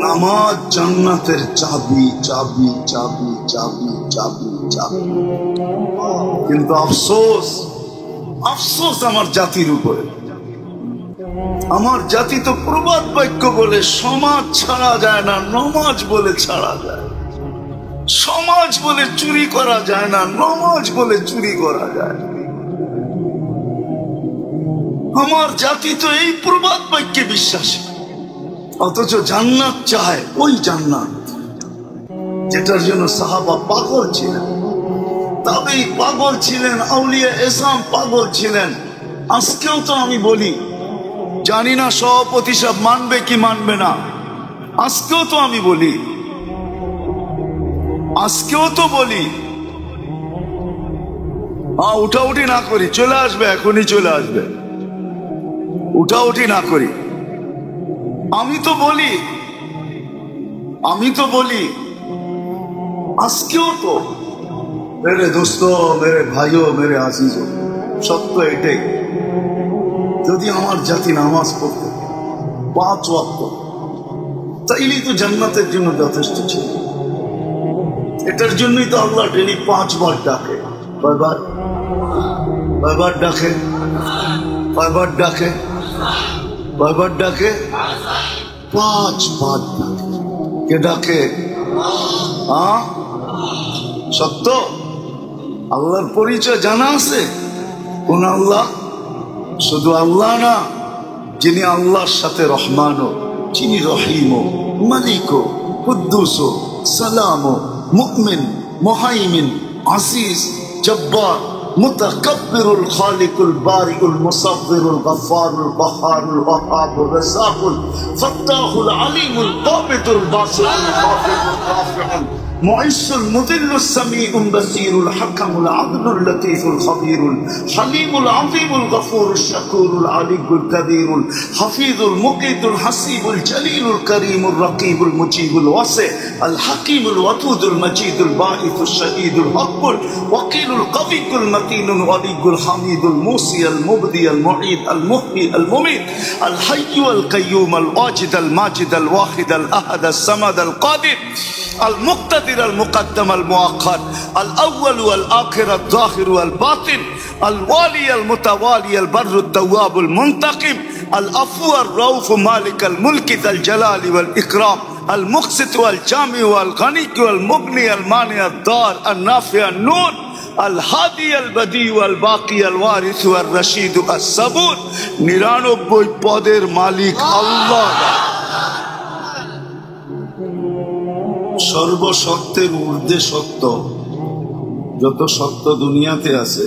নামাজ জান্নাতের চাবি চাবি চাবি চাবি চাবি চাবি। কিন্তু আফসোস, আফসোস আমার জাতির উপরে। আমার জাতি তো প্রবাদ বাক্য বলে সমাজ ছাড়া যায় না, নমাজ বলে ছাড়া যায়। সমাজ বলে চুরি করা যায় না, নমাজ বলে চুরি করা যায়। আমার জাতি তো এই প্রবাদ বাক্যে বিশ্বাসী, অথচ জান্নাত চায়, ওই জান্নাত যেটার জন্য সাহাবা পাগল ছিলেন, তাবেঈ পাগল ছিলেন, আউলিয়া এসাম পাগল ছিলেন। আজকেও তো আমি বলি, জানি না সভাপতি সাহেব মানবে কি মানবে না, আজকেও তো আমি বলি, আজকেও তো বলি, উঠাউঠি না করি, চলে আসবে, এখনই চলে আসবে, উঠাউঠি না করি। আমি তো বলি, আমি তো বলি, আজকেও তো মেরে দোস্ত, মেরে ভাইও, মেরে আজিজ, সত্য এটাই, যদি আমার জাতি নামাজ পড়তে 5 ওয়াক্ত, তাইলেই তো জান্নাতের জন্য যথেষ্ট ছিল। এটার জন্যই তো আল্লাহ ডেলি 5 বার ডাকে। কয়বার? কয়বার ডাকে? কয়বার ডাকে? কয়বার ডাকে? 5 বার ডাকে। কে ডাকে? সত্য? আল্লাহর পরিচয় জানা আছে? কোন আল্লাহ? শুধু আল্লাহ না, যিনি আল্লাহর সাথে রহমানও, যিনি রহিমও, মালিকও, কুদ্দুসও, সালামও, মুমিন, মুহাইমিন, আজিজ, জব্বার, মুতাকাব্বিরুল, খালিকুল, বারিকুল, মুসাব্বিরুল, গফফারুল, কহ্হারুল, ওয়াহাবুর, রাজ্জাকুল, ফাত্তাহুল, আলিমুল, কাবিতুল, বাসিতুল, খাফিদুল, রাফিউল, معز المذل السميع البصير الحكم العدل اللطيف الخبير الحليم العظيم الغفور الشكور العلي الكبير الحفيظ المقيت الحسيب الجليل الكريم الرقيب المجيب الواسع الحكيم الودود المجيد الباعث الشهيد الحق الوكيل القوي المتين الولي الحميد الموصي المبدي المعيد المحيي المميت الحي القيوم الواجد الماجد الواحد الأحد الصمد القادر المقتدر المقدم المؤخر الأول والآخر الظاهر والباطن الوالي المتوالي البر التواب المنتقم العفو الرؤوف مالك الملك ذا الجلال والإكرام المقسط والجامع والغني والمغني المانع الضار النافع النور الهادي البديع والباقي الوارث والرشيد الصبور 99 পদের মালিক আল্লাহ। সর্বসত্যের ঊর্ধ্বে সত্য, যত সত্য দুনিয়াতে আছে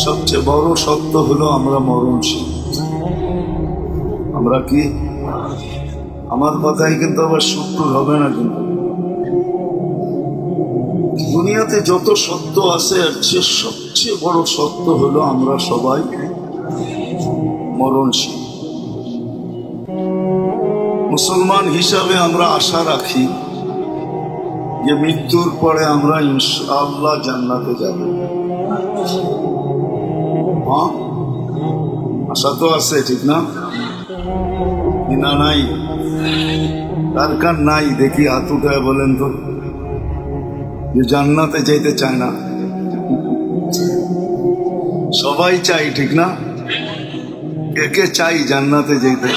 সবচেয়ে বড় সত্য হলো আমরা মরণশীল। আমরা কি, আমার কথাই কিন্তু আবার শুক্র হবে না, কিন্তু দুনিয়াতে যত সত্য আছে এর চেয়ে সবচেয়ে বড় সত্য হলো আমরা সবাই মরণশীল। মুসলমান হিসাবে আমরা আশা রাখি যে মৃত্যুর পরে আমরা ইনশাআল্লাহ জান্নাতে যাব। হ্যাঁ, আশা তো আছে, ঠিক না? না নাই? কার কার নাই দেখি হাত উঠায় বলেন তো, যে জান্নাতে যেতে চায় না? সবাই চাই, ঠিক না? কে কে চাই জান্নাতে যেতে?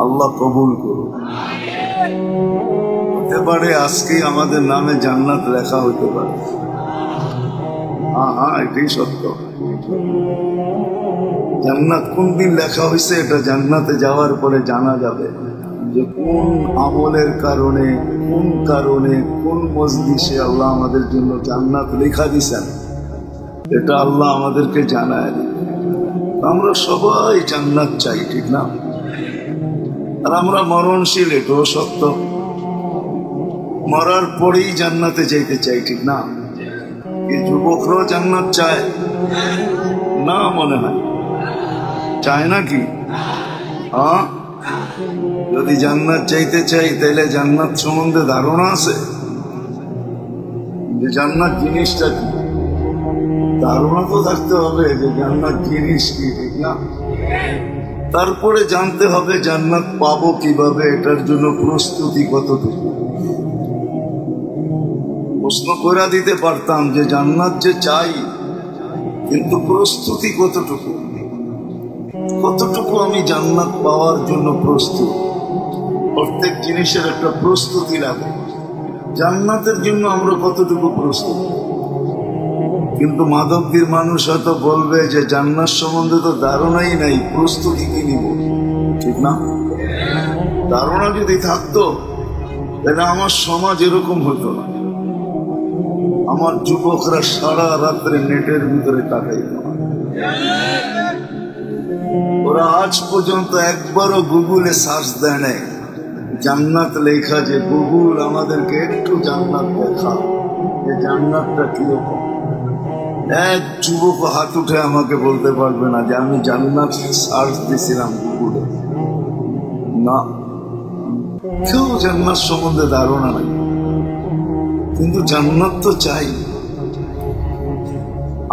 আল্লাহ কবুল করুন। হতে পারে আজকে আমাদের নামে জান্নাত লেখা হতে পারে। হ্যাঁ, এটাই সত্য। জান্নাত কোন দিন লেখা হয়েছে এটা জান্নাতে যাওয়ার পরে জানা যাবে, যে কোন আমলের কারণে, কোন মজলিসে আল্লাহ আমাদের জন্য জান্নাত লেখা দিছেন, এটা আল্লাহ আমাদেরকে জানায়। আমরা সবাই জান্নাত চাই, ঠিক না? আর আমরা মরণশীল, এটাও সত্য। মরার পরেই জান্নাতে যেতে চাই, ঠিক না? এই যুবকরাও জান্নাত চায় না? মনে হয় চায় নাকি? হ্যাঁ, যদি জান্নাত চাইতে চাই তাহলে জান্নাত সম্বন্ধে ধারণা আছে, যে জান্নাত জিনিসটা কি? ধারণা তো থাকতে হবে যে জান্নাত জিনিস কি, ঠিক না? তারপরে জানতে হবে জান্নাত পাবো কিভাবে, এটার জন্য প্রস্তুতি কতটুকু। প্রশ্ন করে দিতে পারতাম যে জান্নাত যে চাই, কিন্তু প্রস্তুতি কতটুকু, আমি জান্নাত পাওয়ার জন্য প্রস্তুত। প্রত্যেক জিনিসের একটা প্রস্তুতি লাগে। জান্নাতের জন্য আমরা কতটুকু প্রস্তুত? কিন্তু মাধবদীর মানুষ হয়তো বলবে যে জান্নাত সম্বন্ধে তো ধারণাই নাই, প্রস্তুতি কি নিব, ঠিক না? ধারণা যদি থাকতো তাহলে আমার সমাজ এরকম হতো না। আমার যুবকরা সারা রাত্রে নেটের ভিতরে কাটাইত না। ওরা আজ পর্যন্ত একবারও গুগলে সার্চ দেয় নাই জান্নাত লেখা, যে গুগল আমাদেরকে একটু জান্নাত দেখা, যে জান্নাতটা কিরকম। এক যুবক হাত উঠে আমাকে বলতে পারবে না যে আমি জান্নাত সার্চ দিয়েছিলাম গুগলে। না, কেউ জান্নাত সম্বন্ধে ধারণা নাই, কিন্তু জান্নাত তো চাই।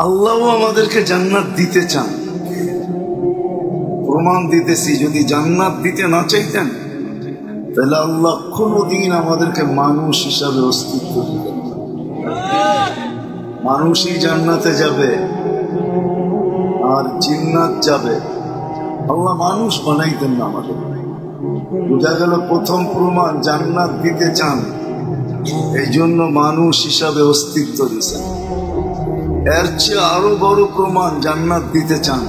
আল্লাহও আমাদেরকে জান্নাত দিতে চান। প্রমাণ দিতেছি, যদি জান্নাত দিতে না চাইতেন তাহলে আল্লাহ কোনদিন আমাদেরকে মানুষ হিসাবে অস্তিত্ব দিতেন। মানুষই জান্নাতে যাবে আর জিন্নাত যাবে, আল্লাহ মানুষ বানাইতেন না আমাদের। বোঝা গেল প্রথম প্রমাণ, জান্নাত দিতে চান, এই জন্য মানুষ হিসাবে অস্তিত্ব দিয়েছেন। এর চেয়ে আরো বড় প্রমাণ, জান্নাত দিতে চান,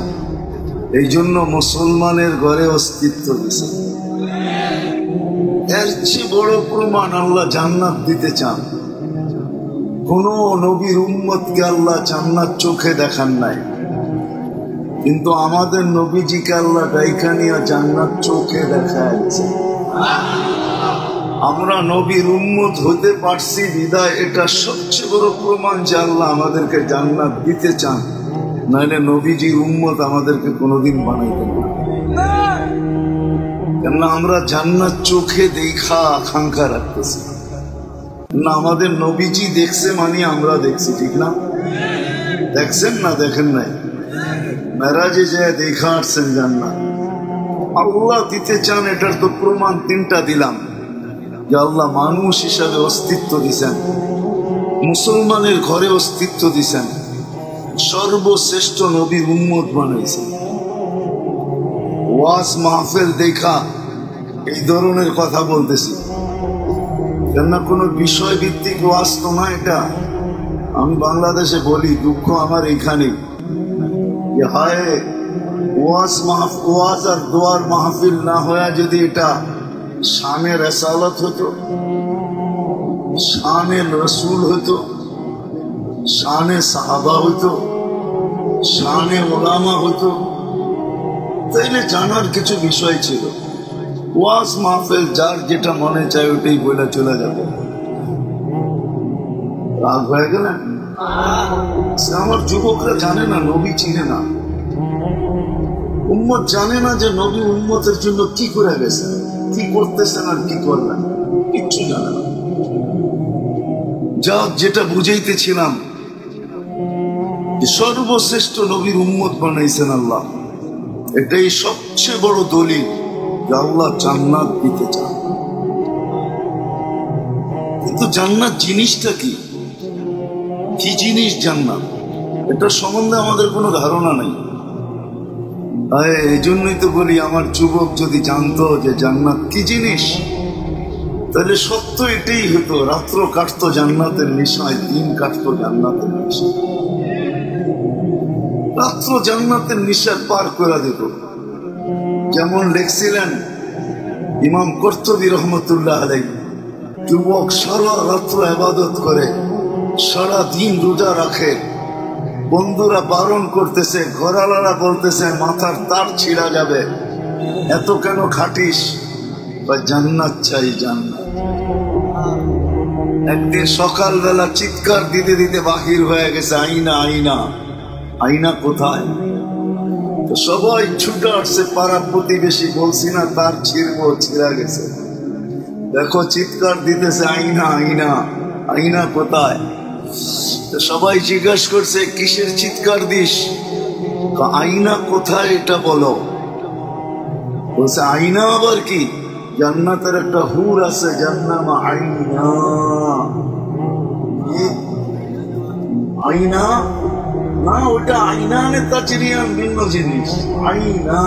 এই জন্য মুসলমানের ঘরে অস্তিত্ব দিয়েছেন। এর চেয়ে বড় প্রমাণ, আল্লাহ জান্নাত দিতে চান। কোন নবীর উম্মতকে আল্লাহ জান্নাত চোখে দেখান নাই, কিন্তু আমাদের নবীজিকে আল্লাহ ডাইকা নিয়ে জান্নাত চোখে দেখাচ্ছে। আমরা নবীর উম্মত হতে পারছি বিদায় এটা সবচেয়ে বড় প্রমাণ যে আল্লাহ আমাদেরকে জান্নাত দিতে চান, নাহলে নবীজির উম্মত আমাদেরকে কোনোদিন বানাইতেন না। কেননা আমরা জান্নাত চোখে দেখা আকাঙ্ক্ষা রাখতেছি না, আমাদের নবীজি দেখছে মানে আমরা দেখছি, ঠিক না? দেখছেন না দেখেন নাই? মেরাজে যায় দেখা আসছেন জান্নাত। আল্লাহ দিতে চান এটার তো প্রমাণ তিনটা দিলাম, যে আল্লাহ মানুষ হিসাবে অস্তিত্ব দিছেন, মুসলমানের ঘরে অস্তিত্ব দিছেন, সর্বশ্রেষ্ঠ নবীর উম্মত বানাইছেন। ওয়াজ মাহফিল দেখা এই ধরনের কথা বলতেছি, কেননা কোনো বিষয় ভিত্তিক ওয়াজ তো না এটা। আমি বাংলাদেশে বলি, দুঃখ আমার এইখানে যে হায় ওয়াজ আর দোয়ার মাহফিল না হয়ে যদি এটা শানে রেসালত হতো, শানে রসুল হতো, শানে সাহাবা হতো, শানে ওলামা হতো, তাইলে জানার কিছু বিষয় ছিল। ওয়াজ মাহফিল যার যেটা মনে চায় ওটাই বলে চলে যাবে। রাগ হয়ে গেলেন? আমার যুবকরা জানে না, নবী চিনে না, উম্মত জানে না যে নবী উম্মতের জন্য কি করে গেছে, কি করতেছেন আর কি করবেন, কিচ্ছু জানে না। যা যেটা বুঝাইতেছিলাম, সর্বশ্রেষ্ঠ নবীর উম্মত বানাইছেন আল্লাহ, এটাই সবচেয়ে বড় দলিল যে আল্লাহ জান্নাত দিতে চান। কিন্তু জান্নাত জিনিসটা কি, কি জিনিস জান্নাত, এটা সম্বন্ধে আমাদের কোনো ধারণা নাই। এই জন্যই তো বলি, আমার যুবক যদি জানতো যে জান্নাত কি জিনিস, তাহলে সত্য এটাই হতো, রাত্র কাটতো জান্নাতের নেশায়, দিন কাটতো জান্নাতের নেশায়, রাত্র জান্নাতের নেশায় পার করে দিত। যেমন লিখছিলেন ইমাম কর্তুবী রহমতুল্লাহ আলাইহি, যুবক সারা রাত্র ইবাদত করে, সারা দিন রোজা রাখে, বন্ধুরা বারণ করতেছে, ঘোরালারা বলতেছে মাথার তার ছিঁড়া যাবে, এত কেন খাটিস? জান্নাত চাই, জান্নাত। একদিন সকালবেলা চিৎকার দিতে দিতে বাহির হয়ে গেছে, আইনা আইনা, আইনা কোথায়? তো সবাই ছুটে আসছে, পাড়া প্রতিবেশী, বলছি না তার ছিঁড়বো, ছিঁড়া গেছে, দেখো চিৎকার দিতেছে, আইনা আইনা, আইনা কোথায়? সবাই জিজ্ঞাসা করছে কিসের চিৎকার দিস? আইনা কোথায় এটা বলো। বলছে আইনা আবার কি? জান্নাতের একটা হুর আছে, জান্নামা আইনা। আইনা না, ওটা আইনা নেতা চিনিয়ান ভিন্ন জিনিস। আইনা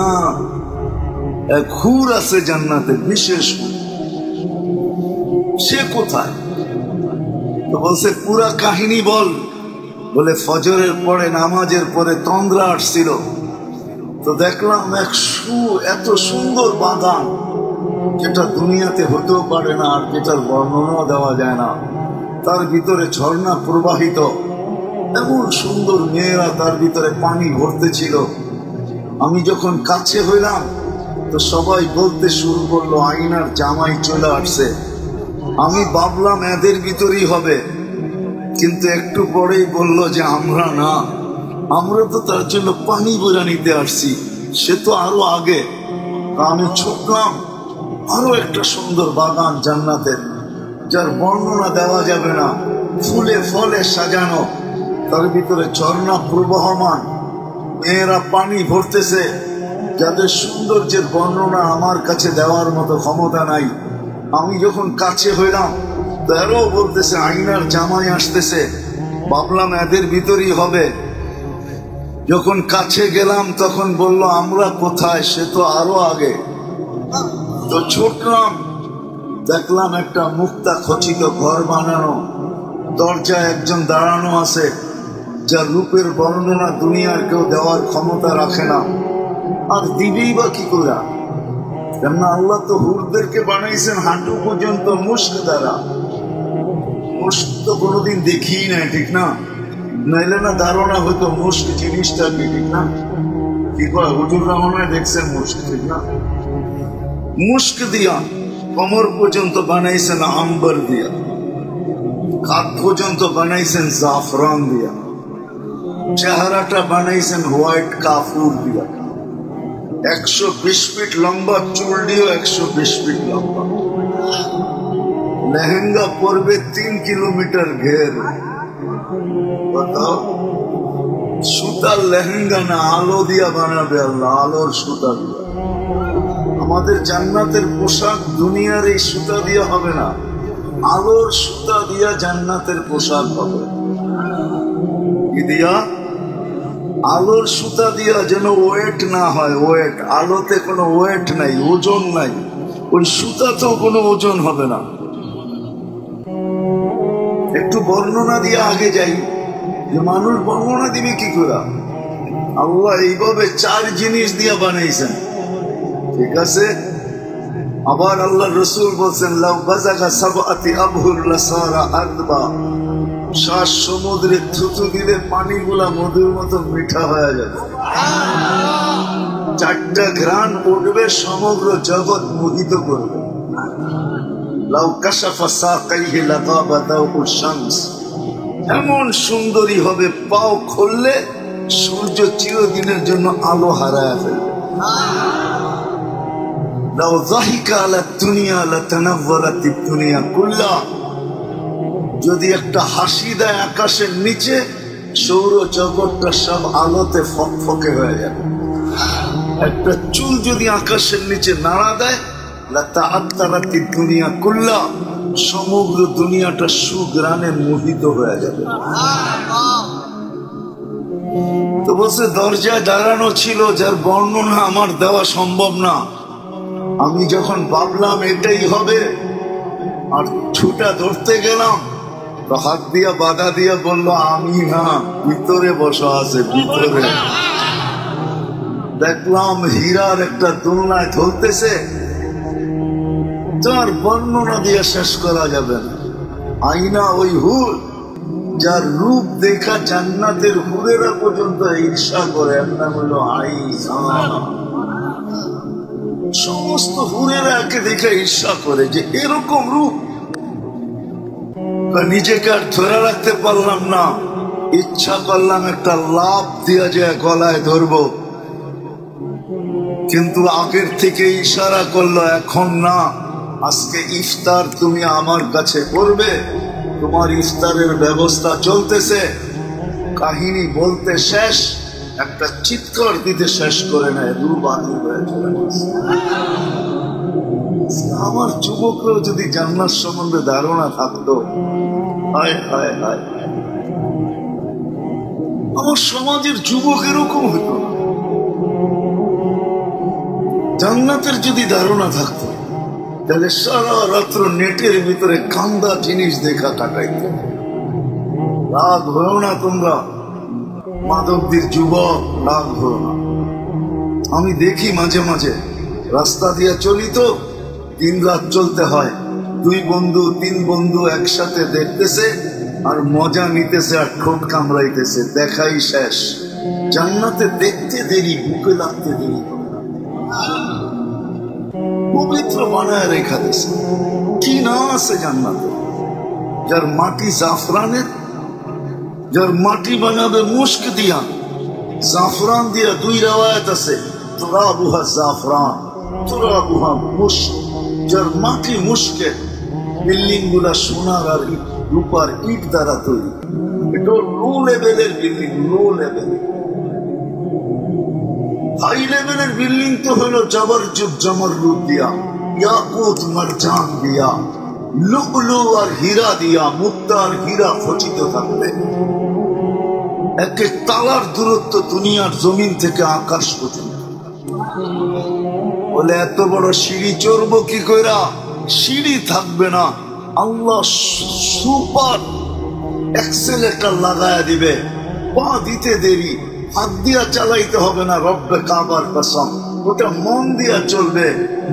এক হুর আছে জান্নাতে, বিশেষ হুর। সে কোথায়? তো বলছে পুরা কাহিনী বল। বলে ফজরের পরে, নামাজের পরে তন্দ্রা আসছিল, তো দেখলাম এত সুন্দর বাগান, যেটা দুনিয়াতে হতেও পারে না, আর যেটার বর্ণনা দেওয়া যায় না। তার ভিতরে ঝর্ণা প্রবাহিত, এমন সুন্দর মেয়েরা, তার ভিতরে পানি ভরতে ছিল। আমি যখন কাছে হইলাম তো সবাই বলতে শুরু করলো আইনার জামাই চলে আসছে। আমি ভাবলাম এদের ভিতরেই হবে, কিন্তু একটু পরেই বলল যে আমরা না, আমরা তো তার জন্য পানি বোঝা নিতে আসছি, সে তো আরো আগে। আমি ছুটলাম, আরো একটা সুন্দর বাগান জান্নাতের, যার বর্ণনা দেওয়া যাবে না, ফুলে ফলে সাজানো, তার ভিতরে ঝর্ণা প্রবাহমান, মেয়েরা পানি ভরতেছে, যাদের সৌন্দর্যের বর্ণনা আমার কাছে দেওয়ার মতো ক্ষমতা নাই। আমি যখন কাছে হইলাম তারও বলতেছে আইনার জামাই আসতেছে, ভাবলাম এদের ভিতরই হবে। যখন কাছে গেলাম তখন বলল আমরা কোথায়, সে তো আরো আগে। তো ছুটলাম, দেখলাম একটা মুক্তা খচিত ঘর বানানো, দরজায় একজন দাঁড়ানো আছে, যার রূপের বর্ণনা দুনিয়ার কেউ দেওয়ার ক্ষমতা রাখে না, আর দিবেই বা কি করে? কেননা আল্লাহ তো হুরদেরকে বানাইছেন হাঁটু পর্যন্ত মুস্ক দ্বারা। মুস্ক তো কোনোদিন দেখি নাই, ঠিক না? নাইলে না ধারণা হয়তো মুস্ক জিনিসটা কি, ঠিক না? কি কয় হুজুররা মনে হয় দেখছেন মুস্ক, ঠিক না? মুস্ক দিয়া কোমর পর্যন্ত বানাইছেন আম্বার দিয়া, কাঁধ পর্যন্ত বানাইছেন জাফরান দিয়া, চেহারাটা বানাইছেন হোয়াইট কাফুর দিয়া, 120 ফিট লম্বা, চুল দিয়েও 120 ফিট লম্বা, লেহেঙ্গা পরবে 3 কিলোমিটার ঘের। সুতার লেহেঙ্গা না, আলো দিয়া বানাবে আল্লাহ, আলোর সুতা দিয়া। আমাদের জান্নাতের পোশাক দুনিয়ার এই সুতা দিয়া হবে না, আলোর সুতা দিয়া জান্নাতের পোশাক হবে। কি দিয়া? আলোর সুতা দিয়া, যেন ওয়েট না হয়। ওয়েট, আলোতে কোনো ওয়েট নাই, ওজন নাই, ওই সুতাতেও কোনো ওজন হবে না। একটু বর্ণনা দিয়ে আগে যাই, যে মানুষ বর্ণনা দিবে কি করে? আল্লাহ এইভাবে 4 জিনিস দিয়ে বানাইছেন, ঠিক আছে? আবার আল্লাহ রসুল বলছেন, লাউ বাজাগা সাবআতি আবহুর লাসারা আরবা, 7 সমুদ্রে থুতু দিলে পানিগুলা মধুর মতো মিঠা হয়ে যাবে। 4টা ঘ্রাণ উঠবে, সমগ্র জগৎ মোহিত করবে। লাউ কাশাফা সাকাইহি লাগাবাতাহু শামস, এমন সুন্দরী হবে, পাও খুললে সূর্য চিরদিনের জন্য আলো হারায় ফেলবে। লাউ যাহিকা আলা দুনিয়া লাতানাওয়ারাতিদ দুনিয়া কুল্লা, যদি একটা হাসি দেয় আকাশের নিচে, সৌর জগৎটা সব আলোতে ফকফকে হয়ে যাবে। একটা চুল যদি আকাশের নিচে নাড়া দেয়, লাতাআত্তারাতিদ দুনিয়া কুল্লা, সমগ্র দুনিয়াটা সুগ্রানে মোহিত হয়ে যাবে। তো বলছে দরজায় দাঁড়ানো ছিল, যার বর্ণনা আমার দেওয়া সম্ভব না। আমি যখন ভাবলাম এটাই হবে, আর ছুটা ধরতে গেলাম, তো হাত দিয়া বাধা দিয়া বলল, আমি না, ভিতরে বসা আছে, ভিতরে। দেখলাম হীরার একটা দোলনায় ধরতেছে, তার বর্ণনা দিয়ে শেষ করা যাবে না। আইনা ওই হুর, যার রূপ দেখা জান্নাতের হুরেরা পর্যন্ত ঈর্ষা করে, এর নাম হলো আইসা। সমস্ত হুরেরা একে দেখে ঈর্ষা করে যে এরকম রূপ। নিজেকে আর ধরে রাখতে পারলাম না, ইচ্ছা করলাম একটা লাভ দিয়া যায় গলায় ধরবো, কিন্তু আগের থেকে ইশারা করলো, এখন না, আজকে ইফতার তুমি আমার কাছে করবে, তোমার ইফতারের ব্যবস্থা চলতেছে। কাহিনী বলতে শেষ, একটা চিৎকার দিতে শেষ করে নেয়, রূপানি হয়ে চলে গেছে। আমার যুবকরাও যদি জান্নাত সম্বন্ধে ধারণা থাকতো, হায় হায় হায়, আমার সমাজের যুবক এরকম হতো না। জান্নাতের যদি ধারণা থাকতো, তাহলে সারা রাত্র নেটের ভিতরে কান্দা জিনিস দেখা কাটাইতো। রাগ হয়েও না তোমরা, মাদকদের যুবক, রাগ হয়েও না। আমি দেখি মাঝে মাঝে রাস্তা দিয়ে চলি, তো দিন রাত চলতে হয়, 2 বন্ধু 3 বন্ধু একসাথে দেখতেছে আর মজা নিতেছে আর ঠোঁট কামড়াইতেছে, দেখাই শেষ। জান্নাতে দেখতে দেরি, বুকে লাগতে দেরি, পবিত্র বানায় রেখা দিছে। কি না আছে জান্নাতে? যার মাটি জাফরানের, যার মাটি বানাবে মুস্ক দিয়া, জাফরান দিয়া। 2 রিওয়ায়াত আছে, তুরাবুহা জাফরান, তুরাবুহা মুস্ক। যার মাটি মুস্কে, বিল্ডিং গুলা সোনার আর রূপার ইট দ্বারা তৈরি। এটা লো লেভেলের বিল্ডিং, লো লেভেল। হাই লেভেলের বিল্ডিং তো হলো জবরজুদ জমরুদ দিয়া, ইয়াকুত মারজান দিয়া, লুকলু আর হীরা দিয়া, মুক্তা আর হীরা খচিত থাকবে। এক এক তালার দূরত্ব দুনিয়ার জমিন থেকে আকাশ পর্যন্ত। বলে এত বড় সিঁড়ি চড়বো কি কইরা? সিঁড়ি থাকবে না, আল্লাহ সুপার এক্সেলেটর লাগায়া দিবে। পা দিতে দেরি, হাত দিয়া চালাইতে হবে না। রব্বে কাবার কসম, ওটা মন দিয়া চলবে।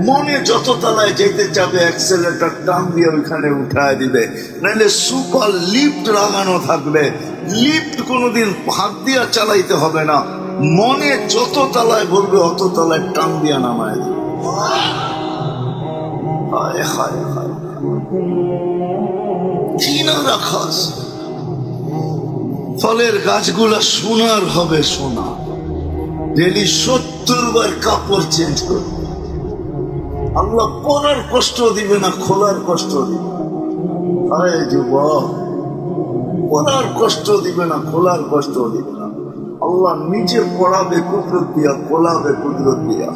মনে যত তলায় যেতে চাবে, এক্সেলেটর টান দিয়ে ওইখানে উঠায় দিবে। নাহলে সুপার লিফট লাগানো থাকবে, লিফট কোনোদিন হাত দিয়া চালাইতে হবে না। মনে যত তলায় বলবে, অত তলায় টান দিয়া নামায় দিবে। হায় হায় হায়, কি না রাখা আছে। ফলের গাছগুলা সোনার হবে, সোনা। ডেলি 70 বার কাপড় চেঞ্জ করবে। আল্লাহ পরার কষ্ট দিবে না, খোলার কষ্ট দিবে। আরে যুবক, পরার কষ্ট দিবে না, খোলার কষ্ট দিবে না। আল্লাহ নিজে পড়াবে কুদরত দিয়া, খোলাবে কুদরত দিয়া।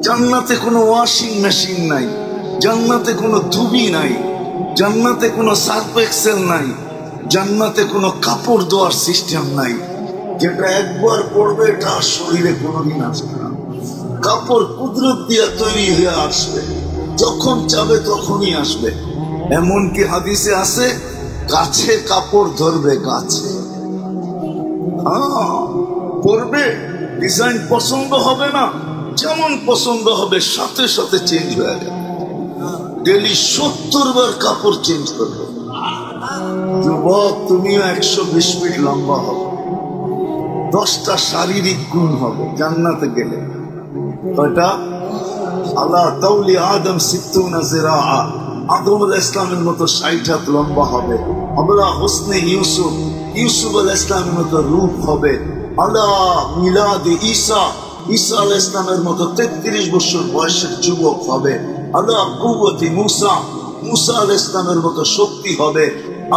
জান্নাতে কোনো ওয়াশিং মেশিন নাই, জান্নাতে কোনো ধুবি নাই, জান্নাতে কোনো সার্ফ এক্সেল নাই, জান্নাতে কোনো কাপড় ধোয়ার সিস্টেম নাই। যেটা একবার পড়বে এটা শরীরে কোনোদিন আসবে না। কাপড় কুদরত দিয়া তৈরি হয়ে আসবে, যখন চাবে তখনই আসবে। এমনকি হাদিসে আছে, গাছে কাপড় ধরবে, গাছে পড়বে, ডিজাইন পছন্দ হবে না, যেমন পছন্দ হবে সাথে সাথে চেঞ্জ হয়ে যাবে। ডেলি 70 বার কাপড় চেঞ্জ করবে। যুবক, তুমিও 120 ফিট লম্বা হবে, 10টা শারীরিক গুণ হবে জান্নাতে গেলে। কয়টা? আল্লাহ তাউলি আদম 60 জিরাআ, আদম আলাইহিস ইসলামের মতো 60 হাত লম্বা হবে। আল্লাহ হোসনে ইউসুফ, ইউসুফ আলাইহিস ইসলামের মতো রূপ হবে। আল্লাহ মিলাদ ঈসা, ঈসা আলাইহিস ইসলামের মতো 33 বছর বয়সের যুবক হবে। আল্লাহ কুওয়াতি মুসা, মুসা আলাইহিস ইসলামের মতো শক্তি হবে।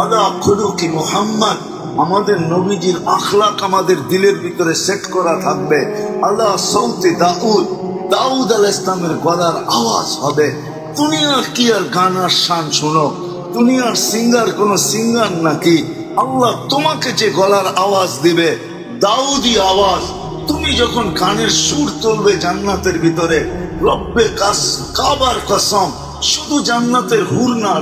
আল্লাহ খুলুকি মুহাম্মদ, আমাদের নবীজির আখলাক আমাদের দিলের ভিতরে সেট করা থাকবে। আল্লাহ সৌতে দাউদ, দাউদ আলাইহিস ইসলামের গলার আওয়াজ হবে। দুনিয়ার কি আর গানার শান শোনো, দুনিয়ার সিঙ্গার কোন সিঙ্গার নাকি? আল্লাহ তোমাকে যে গলার আওয়াজ দিবে, দাউদি আওয়াজ, তুমি যখন গানের সুর তুলবে জান্নাতের ভিতরে, রব্বে কাবার কসম, শুধু জান্নাতের হুর না,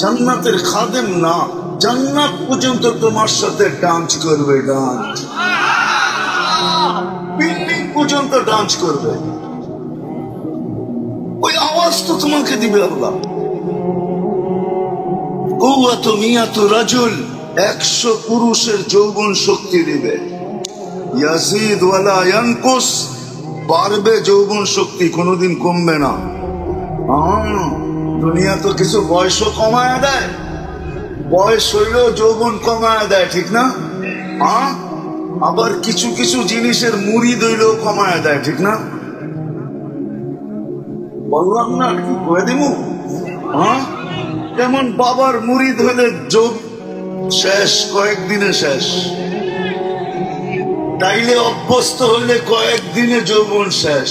জান্নাতের খাদেম না, জান্নাত পর্যন্ত তোমার সাথে ডান্স করবে, ডান্স, বিল্ডিং পর্যন্ত ডান্স করবে। ওই আওয়াজ তো তোমাকে দিবে আল্লাহ। কুওয়াতু মিয়াতু রাজুল, 100 পুরুষের যৌবন শক্তি দিবে। ইয়াজিদ ওয়ালা ইয়ানকুস, বাড়বে যৌবন শক্তি, কোনোদিন কমবে না। দুনিয়া তো কিছু বয়সও কমায় দেয়, বয়স হইলেও যৌবন কমায় দেয়, ঠিক না? আবার কিছু কিছু জিনিসের মুড়ি দইলেও কমায় দেয়, ঠিক না? বললাম না কি করে দিব? যেমন বাবার মুরিদ হলে যোগ শেষ, কয়েকদিনে শেষ। তাইলে অভ্যস্ত হলে কয়েকদিনে যৌবন শেষ।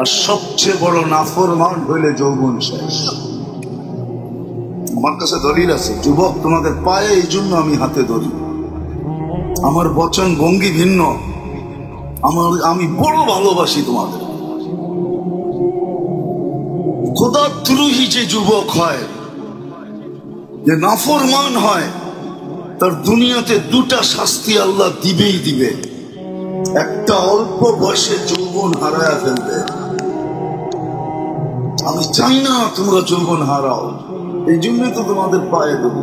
আর সবচেয়ে বড় নাফরমান হইলে যৌবন শেষ। আমার কাছে দলিল আছে যুবক, তোমাদের পায়ে, এই জন্য আমি হাতে ধরি। আমার বচন ভঙ্গি ভিন্ন, আমি বড় ভালোবাসি তোমাদের। খোদাদ্রোহী যে যুবক হয়, যে নাফরমান হয়, তার দুনিয়াতে 2টা শাস্তি আল্লাহ দিবেই দিবে। একটা, অল্প বয়সে যৌবন হারায়া ফেলবে। আমি চাই না তোমরা যৌবন হারাও, এই জন্যই তো তোমাদের পায়ে দেবো,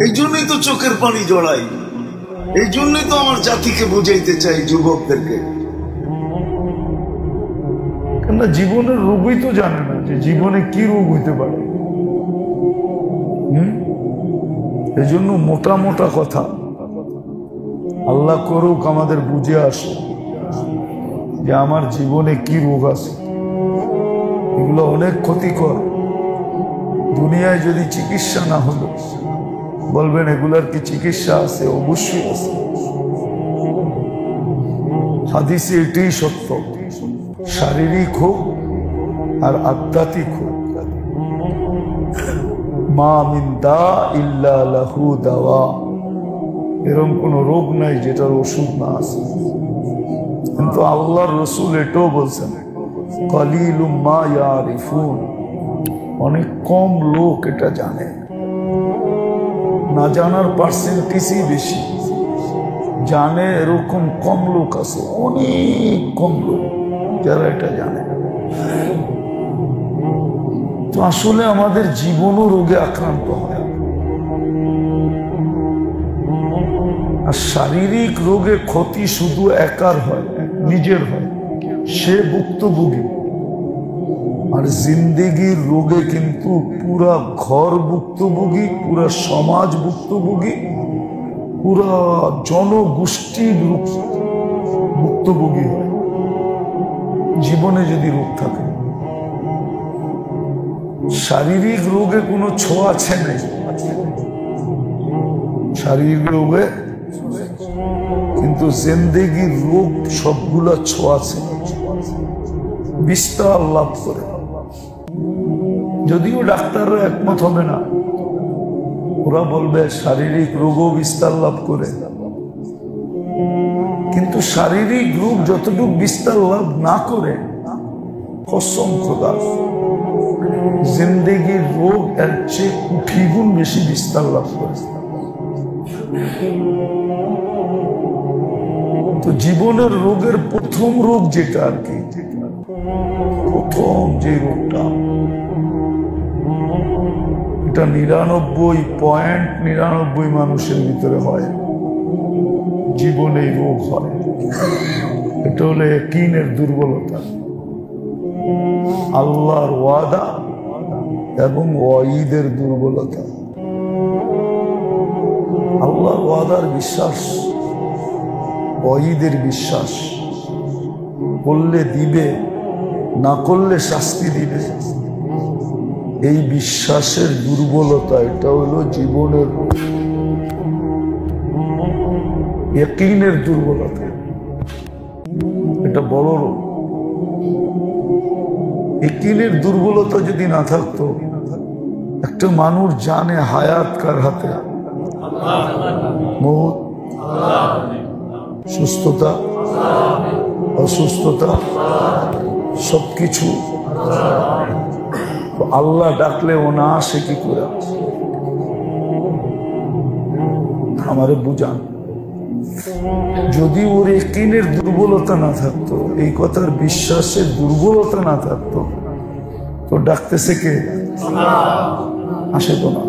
এই জন্যই তো চোখের পানি জড়াই, এই জন্যই তো আমার জাতিকে বুঝাইতে চাই, যুবকদেরকে। কেননা জীবনের রোগই তো জানে না যে জীবনে কি রোগ হইতে পারে। এই জন্য মোটা মোটা কথা আল্লাহ করুক আমাদের বুঝে আসে যে আমার জীবনে কি রোগ আছে। এগুলো অনেক ক্ষতিকর। দুনিয়ায় যদি চিকিৎসা না হলো, বলবেন এগুলার কি চিকিৎসা আছে? অবশ্যই আছে। হাদিসে এটাই সত্য, শারীরিক হোক আর আধ্যাত্মিক হোক। মা মিন দা ইল্লা লাহু দাওয়া, এরকম কোন রোগ নাই যেটার ওষুধ না আছে। কিন্তু আল্লাহর রাসূল এটাও বলছেন, কালিলুম মা ইয়ারিফুন, অনেক কম লোক এটা জানে। না জানার পার্সেন্টেজই বেশি, জানে এরকম কম লোক আছে, অনেক কম লোক যারা এটা জানে। তো আসলে আমাদের জীবনও রোগে আক্রান্ত হয়। আর শারীরিক রোগে ক্ষতি শুধু একার হয়, নিজের হয়, সে ভুক্তভোগী। আর জিন্দেগির রোগে কিন্তু পুরা ঘর ভুক্তভোগী, পুরা সমাজ ভুক্তভোগী, পুরা জনগোষ্ঠী ভুক্তভোগী হয় জীবনে যদি রোগ থাকে। শারীরিক রোগে কোনো ছোঁয়াছে নাই, শারীরিক রোগে, কিন্তু জিন্দেগির রোগ সবগুলা ছোঁয়াছে, বিস্তার লাভ করে। যদিও ডাক্তাররা একমত হবে না, ওরা বলবে শারীরিক রোগও বিস্তার লাভ করে, কিন্তু শারীরিক রোগ যতটুকু বিস্তার লাভ না করে, কসম খোদা জিন্দেগির রোগ এর চেয়ে কোটি গুণ বেশি বিস্তার লাভ করে। তো জীবনের রোগের প্রথম রোগ যেটা আর কি, প্রথম যে রোগটা, এটা 99.99 মানুষের ভিতরে হয়, জীবনে রোগ হয়। এটা হলো ইয়াকিনের দুর্বলতা, আল্লাহর ওয়াদা এবং ওয়াইদের দুর্বলতা। আল্লাহর ওয়াদার বিশ্বাস, ওয়াইদের বিশ্বাস, করলে দিবে, না করলে শাস্তি দিবে, এই বিশ্বাসের দুর্বলতা, এটা হলো জীবনের ইয়াকিনের দুর্বলতা। এটা বড় রোগ। ইয়াকিনের দুর্বলতা যদি না থাকতো, একটা মানুষ জানে হায়াত কার হাতে, মৌত, সুস্থতা, অসুস্থতা, সবকিছু আল্লাহ ডাকলে ও না আসে কি করে? আমারে বুঝান। যদি ওর ইয়াকিনের দুর্বলতা না থাকতো, এই কথার বিশ্বাসের দুর্বলতা না থাকতো, তো ডাকতেছে কে? আসে তো না।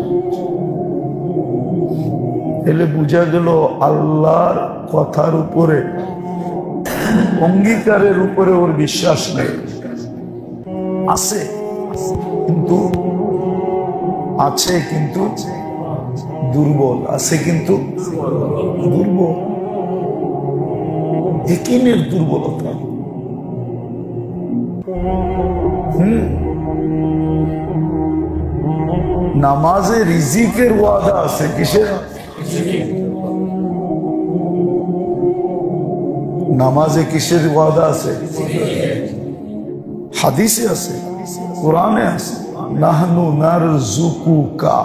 এলে বুঝা গেল আল্লাহর কথার উপরে, অঙ্গীকারের উপরে ওর বিশ্বাস নেই। আছে কিন্তু, আছে কিন্তু দুর্বল, আছে কিন্তু দুর্বল, ইয়াকিনের দুর্বলতা। নামাজে রিজিকের ওয়াদা আছে, কিসের? নামাজে কিসের ওয়াদা আছে? হাদিসে আছে, কোরআনে আছে, নাহনু নারযুকুকা।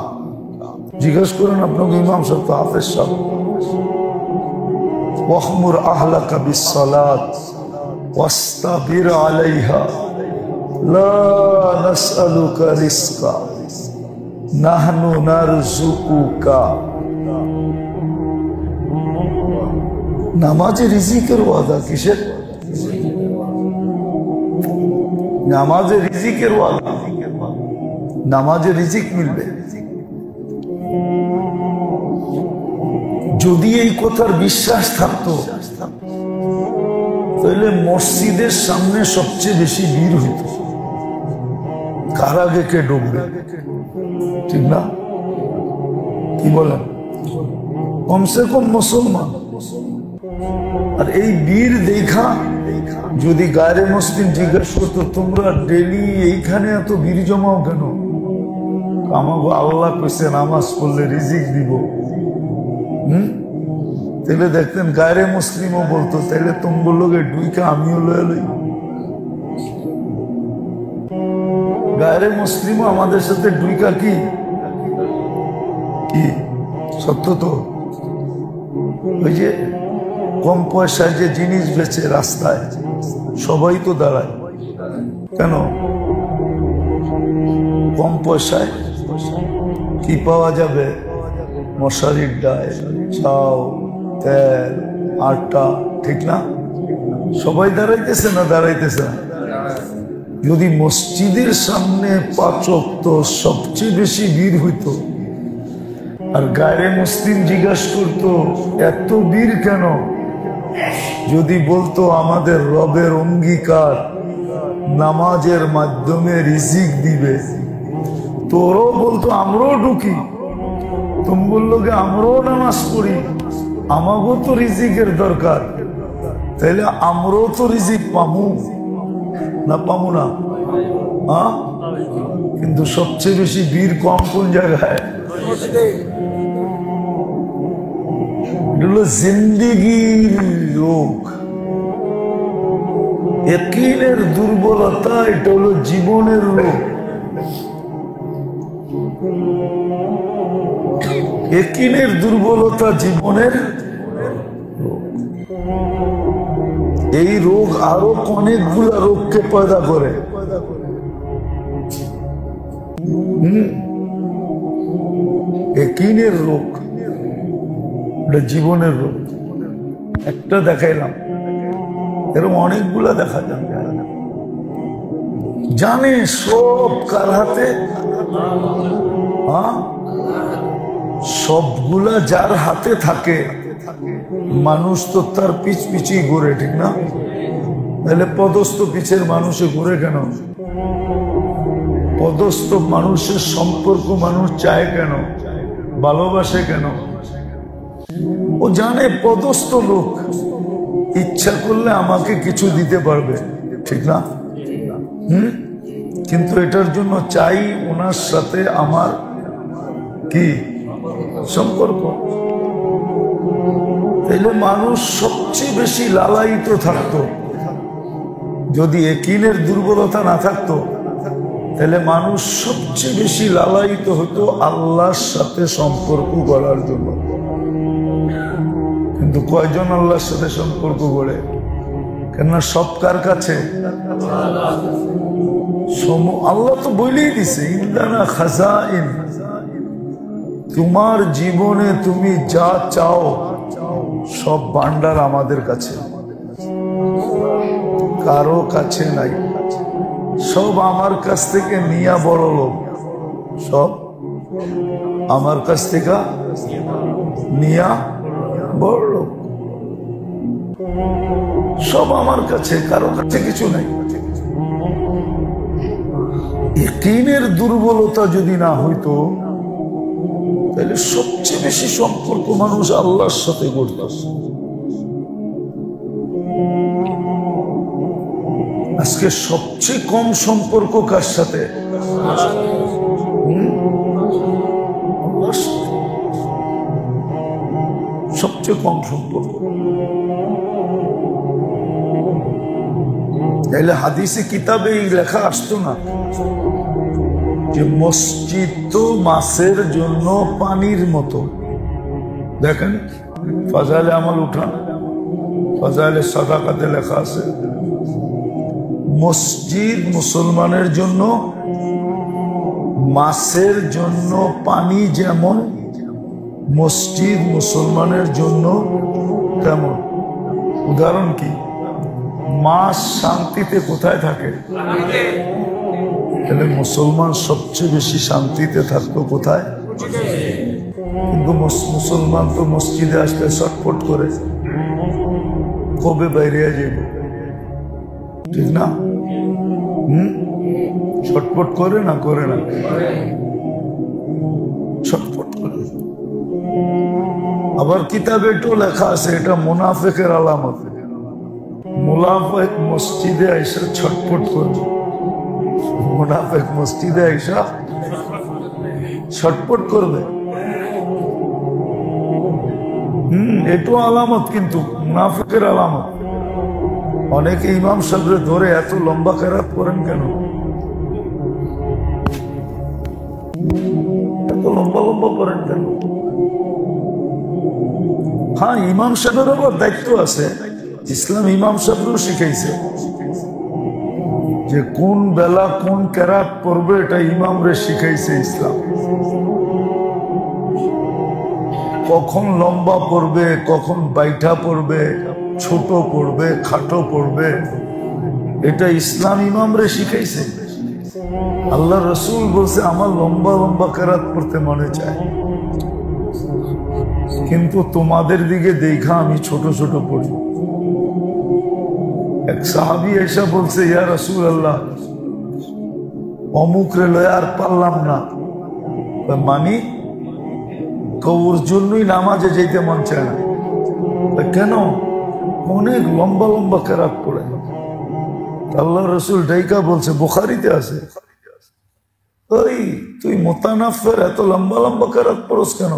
জিজ্ঞেস করেন আপনাকে ইমাম সাহেব, হাফেজ সাহেব, ওয়াহমুর আহলাকা বিসসালাত ওয়াস্তাবির আলাইহা লা নাসআলুকা রিজকা নাহনু নারযুকুকা। নামাজে রিজিকের ওয়াদা, কিসের? নামাজে রিজিকের ওয়াদা, নামাজে রিজিক মিলবে। যদি এই কথার বিশ্বাস থাকতো, তাহলে মসজিদের সামনে সবচেয়ে বেশি ভিড় হইত, কার আগে কে ঢুকবে, ঠিক না? কি বলেন? কমসে কম মুসলমান। আর এই বীর দেখা যদি গায়রে মুসলিম জিজ্ঞেস করতো, তোমরা ডেলি এইখানে এত বীর জমাও কেন? আমাকে আল্লাহ কইছে নামাজ পড়লে রিজিক দিব। তাহলে দেখতেন গায়রে মুসলিমও বলতো, তাহলে তোমার লোকে ডুইকা আমিও লয়ে লই। গায়রে মুসলিমও আমাদের সাথে ডুইকা কি কি সত্য তো? ওই যে কম পয়সায় যে জিনিস বেচে রাস্তায়, সবাই তো দাঁড়ায় কেন? কম পয়সায় কি পাওয়া যাবে? মশারির ডাল, চাল, তেল, আটা, ঠিক না? সবাই দাঁড়াইতেছে না? দাঁড়াইতেছে না? যদি মসজিদের সামনে 5 ওয়াক্ত সবচেয়ে বেশি ভিড় হইতো, আর গায়রে মুসলিম জিজ্ঞাসা করতো এত ভিড় কেন? যদি বলতো আমাদের রবের অঙ্গীকার নামাজের মাধ্যমে রিজিক দিবে, তোরও বলতো আমরাও ঢুকি, তুমি বললো যে আমরাও নামাজ পড়ি, আমাকেও তো রিজিকের দরকার, তাহলে আমরাও তো রিজিক পামু না পামু না? হ্যাঁ, কিন্তু সবচেয়ে বেশি ভিড় কম কোন জায়গায়? জিন্দিগির রোগ, ইয়াকিনের দুর্বলতা, এটা হলো জীবনের রোগ। ইয়াকিনের দুর্বলতা জীবনের রোগ। এই রোগ আরো অনেকগুলা রোগকে পয়দা করে। ইয়াকিনের রোগ, এটা জীবনের রোগ। একটা দেখাইলাম, এরকম অনেকগুলা দেখা যাবে। জানে সব কার হাতে, সবগুলা যার হাতে থাকে, মানুষ তো তার পিছ পিছিয়ে ঘুরে, ঠিক না? তাহলে পদস্থ পিছের মানুষে ঘুরে কেন? পদস্থ মানুষের সম্পর্ক মানুষ চায় কেন, ভালোবাসে কেন? ও জানে পদস্থ লোক ইচ্ছা করলে আমাকে কিছু দিতে পারবে, ঠিক না? কিন্তু এটার জন্য চাই ওনার সাথে আমার কি সম্পর্ক। তাইলে মানুষ সবচেয়ে বেশি লালায়িত থাকতো। যদি ইয়াকিনের দুর্বলতা না থাকতো, তাহলে মানুষ সবচেয়ে বেশি লালায়িত হতো আল্লাহর সাথে সম্পর্ক করার জন্য। কিন্তু কয়জন আল্লাহর সাথে সম্পর্ক গড়ে? কেননা সব কার কাছে? আল্লাহ তো বলেই দিছে, ইন্দানা খাজাইন, তোমার জীবনে তুমি যা চাও সব ভান্ডার আমাদের কাছে, কারো কাছে নাই। সব আমার কাছ থেকে নিয়া বড় লোক, সব আমার কাছ থেকে নিয়া বড় লোক, সব আমার কাছে, কারো কাছে কিছু নাই। ইয়াকিনের দুর্বলতা যদি না হইতো, তাহলে সবচেয়ে বেশি সম্পর্ক মানুষ আল্লাহর সাথে করত। আজকে সবচেয়ে কম সম্পর্ক কার সাথে? সবচেয়ে কম সম্পর্ক। তাহলে হাদিসে কিতাবে লেখা আসতো না যে মসজিদ তো মাছের জন্য পানির মতো। দেখেন ফাজাইলে আমল উঠান, ফাজাইলে সাদাকাতে লেখা আছে মসজিদ মুসলমানের জন্য মাছের জন্য পানি যেমন, মসজিদ মুসলমানের জন্য তেমন। উদাহরণ কি? মাছ শান্তিতে কোথায় থাকে? তাহলে মুসলমান সবচেয়ে বেশি শান্তিতে থাকতো কোথায়? কিন্তু মুসলমান তো মসজিদে আসলে ছটফট করে, কবে বাইরে যাব, ঠিক না? ছটফট করে না, করে না, ছটফট করে। আবার কিতাবে এটাও লেখা আছে, এটা মুনাফিকের আলামত। মুনাফিক মসজিদে আইসা ছটফট করবে, মুনাফিক মসজিদে আইসা ছটফট করবে। এটাও আলামত, কিন্তু মুনাফিকের আলামত। অনেকে ইমাম সাহেবরে ধরে এত লম্বা কেরাত করেন কেন? এত লম্বা লম্বা করেন কেন? হ্যাঁ, ইমাম সাহেবের আবার দায়িত্ব আছে। ইসলাম ইমাম সাহেবও শিখাইছে যে কোন বেলা কোন কেরাত পড়বে, এটা ইমামরে শিখাইছে ইসলাম। কখন লম্বা পড়বে, কখন বাইঠা পড়বে, ছোট পড়বে, খাটো পড়বে, এটা ইসলাম ইমামরে শিখাইছে। আল্লাহ রসুল বলছে আমার লম্বা লম্বা কেরাত পড়তে মনে চায়, কিন্তু তোমাদের দিকে দেখা আমি ছোট ছোট পড়ি। এক সাহাবী এসে বলছে, ইয়া রাসূলুল্লাহ, অমুক রে লয়ে আর পারলাম না। মানি ওর জন্যই নামাজে যেতে মন চায় না। কেন? অনেক লম্বা লম্বা কেরাত পড়ে। আল্লাহ রসুল ডাইকা বলছে, বুখারীতে আছে, ওই তুই মোতানাফের এত লম্বা লম্বা কেরাত পড়স কেন?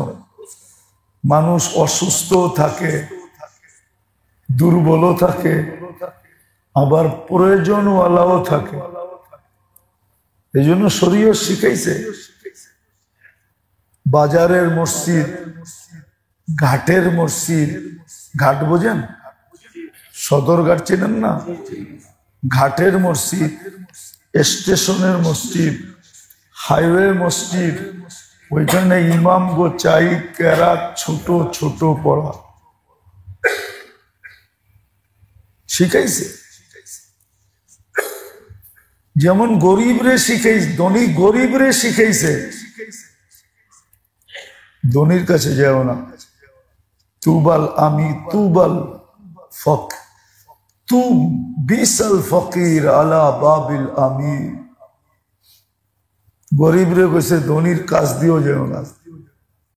মানুষ অসুস্থ থাকে, দুর্বলও থাকে, আবার প্রয়োজনওয়ালাও থাকে। এই জন্য শরীয়ত শিখাইছে বাজারের মসজিদ, ঘাটের মসজিদ, ঘাট বোঝেন? সদরঘাট চেনেন না? ঘাটের মসজিদ, স্টেশনের মসজিদ, হাইওয়ে মসজিদ, ওইখানে ইমাম গো চাই কেরাত ছোট ছোট পড়া শিখাইছে। যেমন গরিব রে শিখাইছে, ধনী গরিব রে শিখাইছে, ধনীর কাছে যাও না। তুবাল আমি তুবাল ফক তু বিসাল ফকির আলা বাবিল আমি। গরিব রে কইছে ধনীর কাজ দিও যাও না।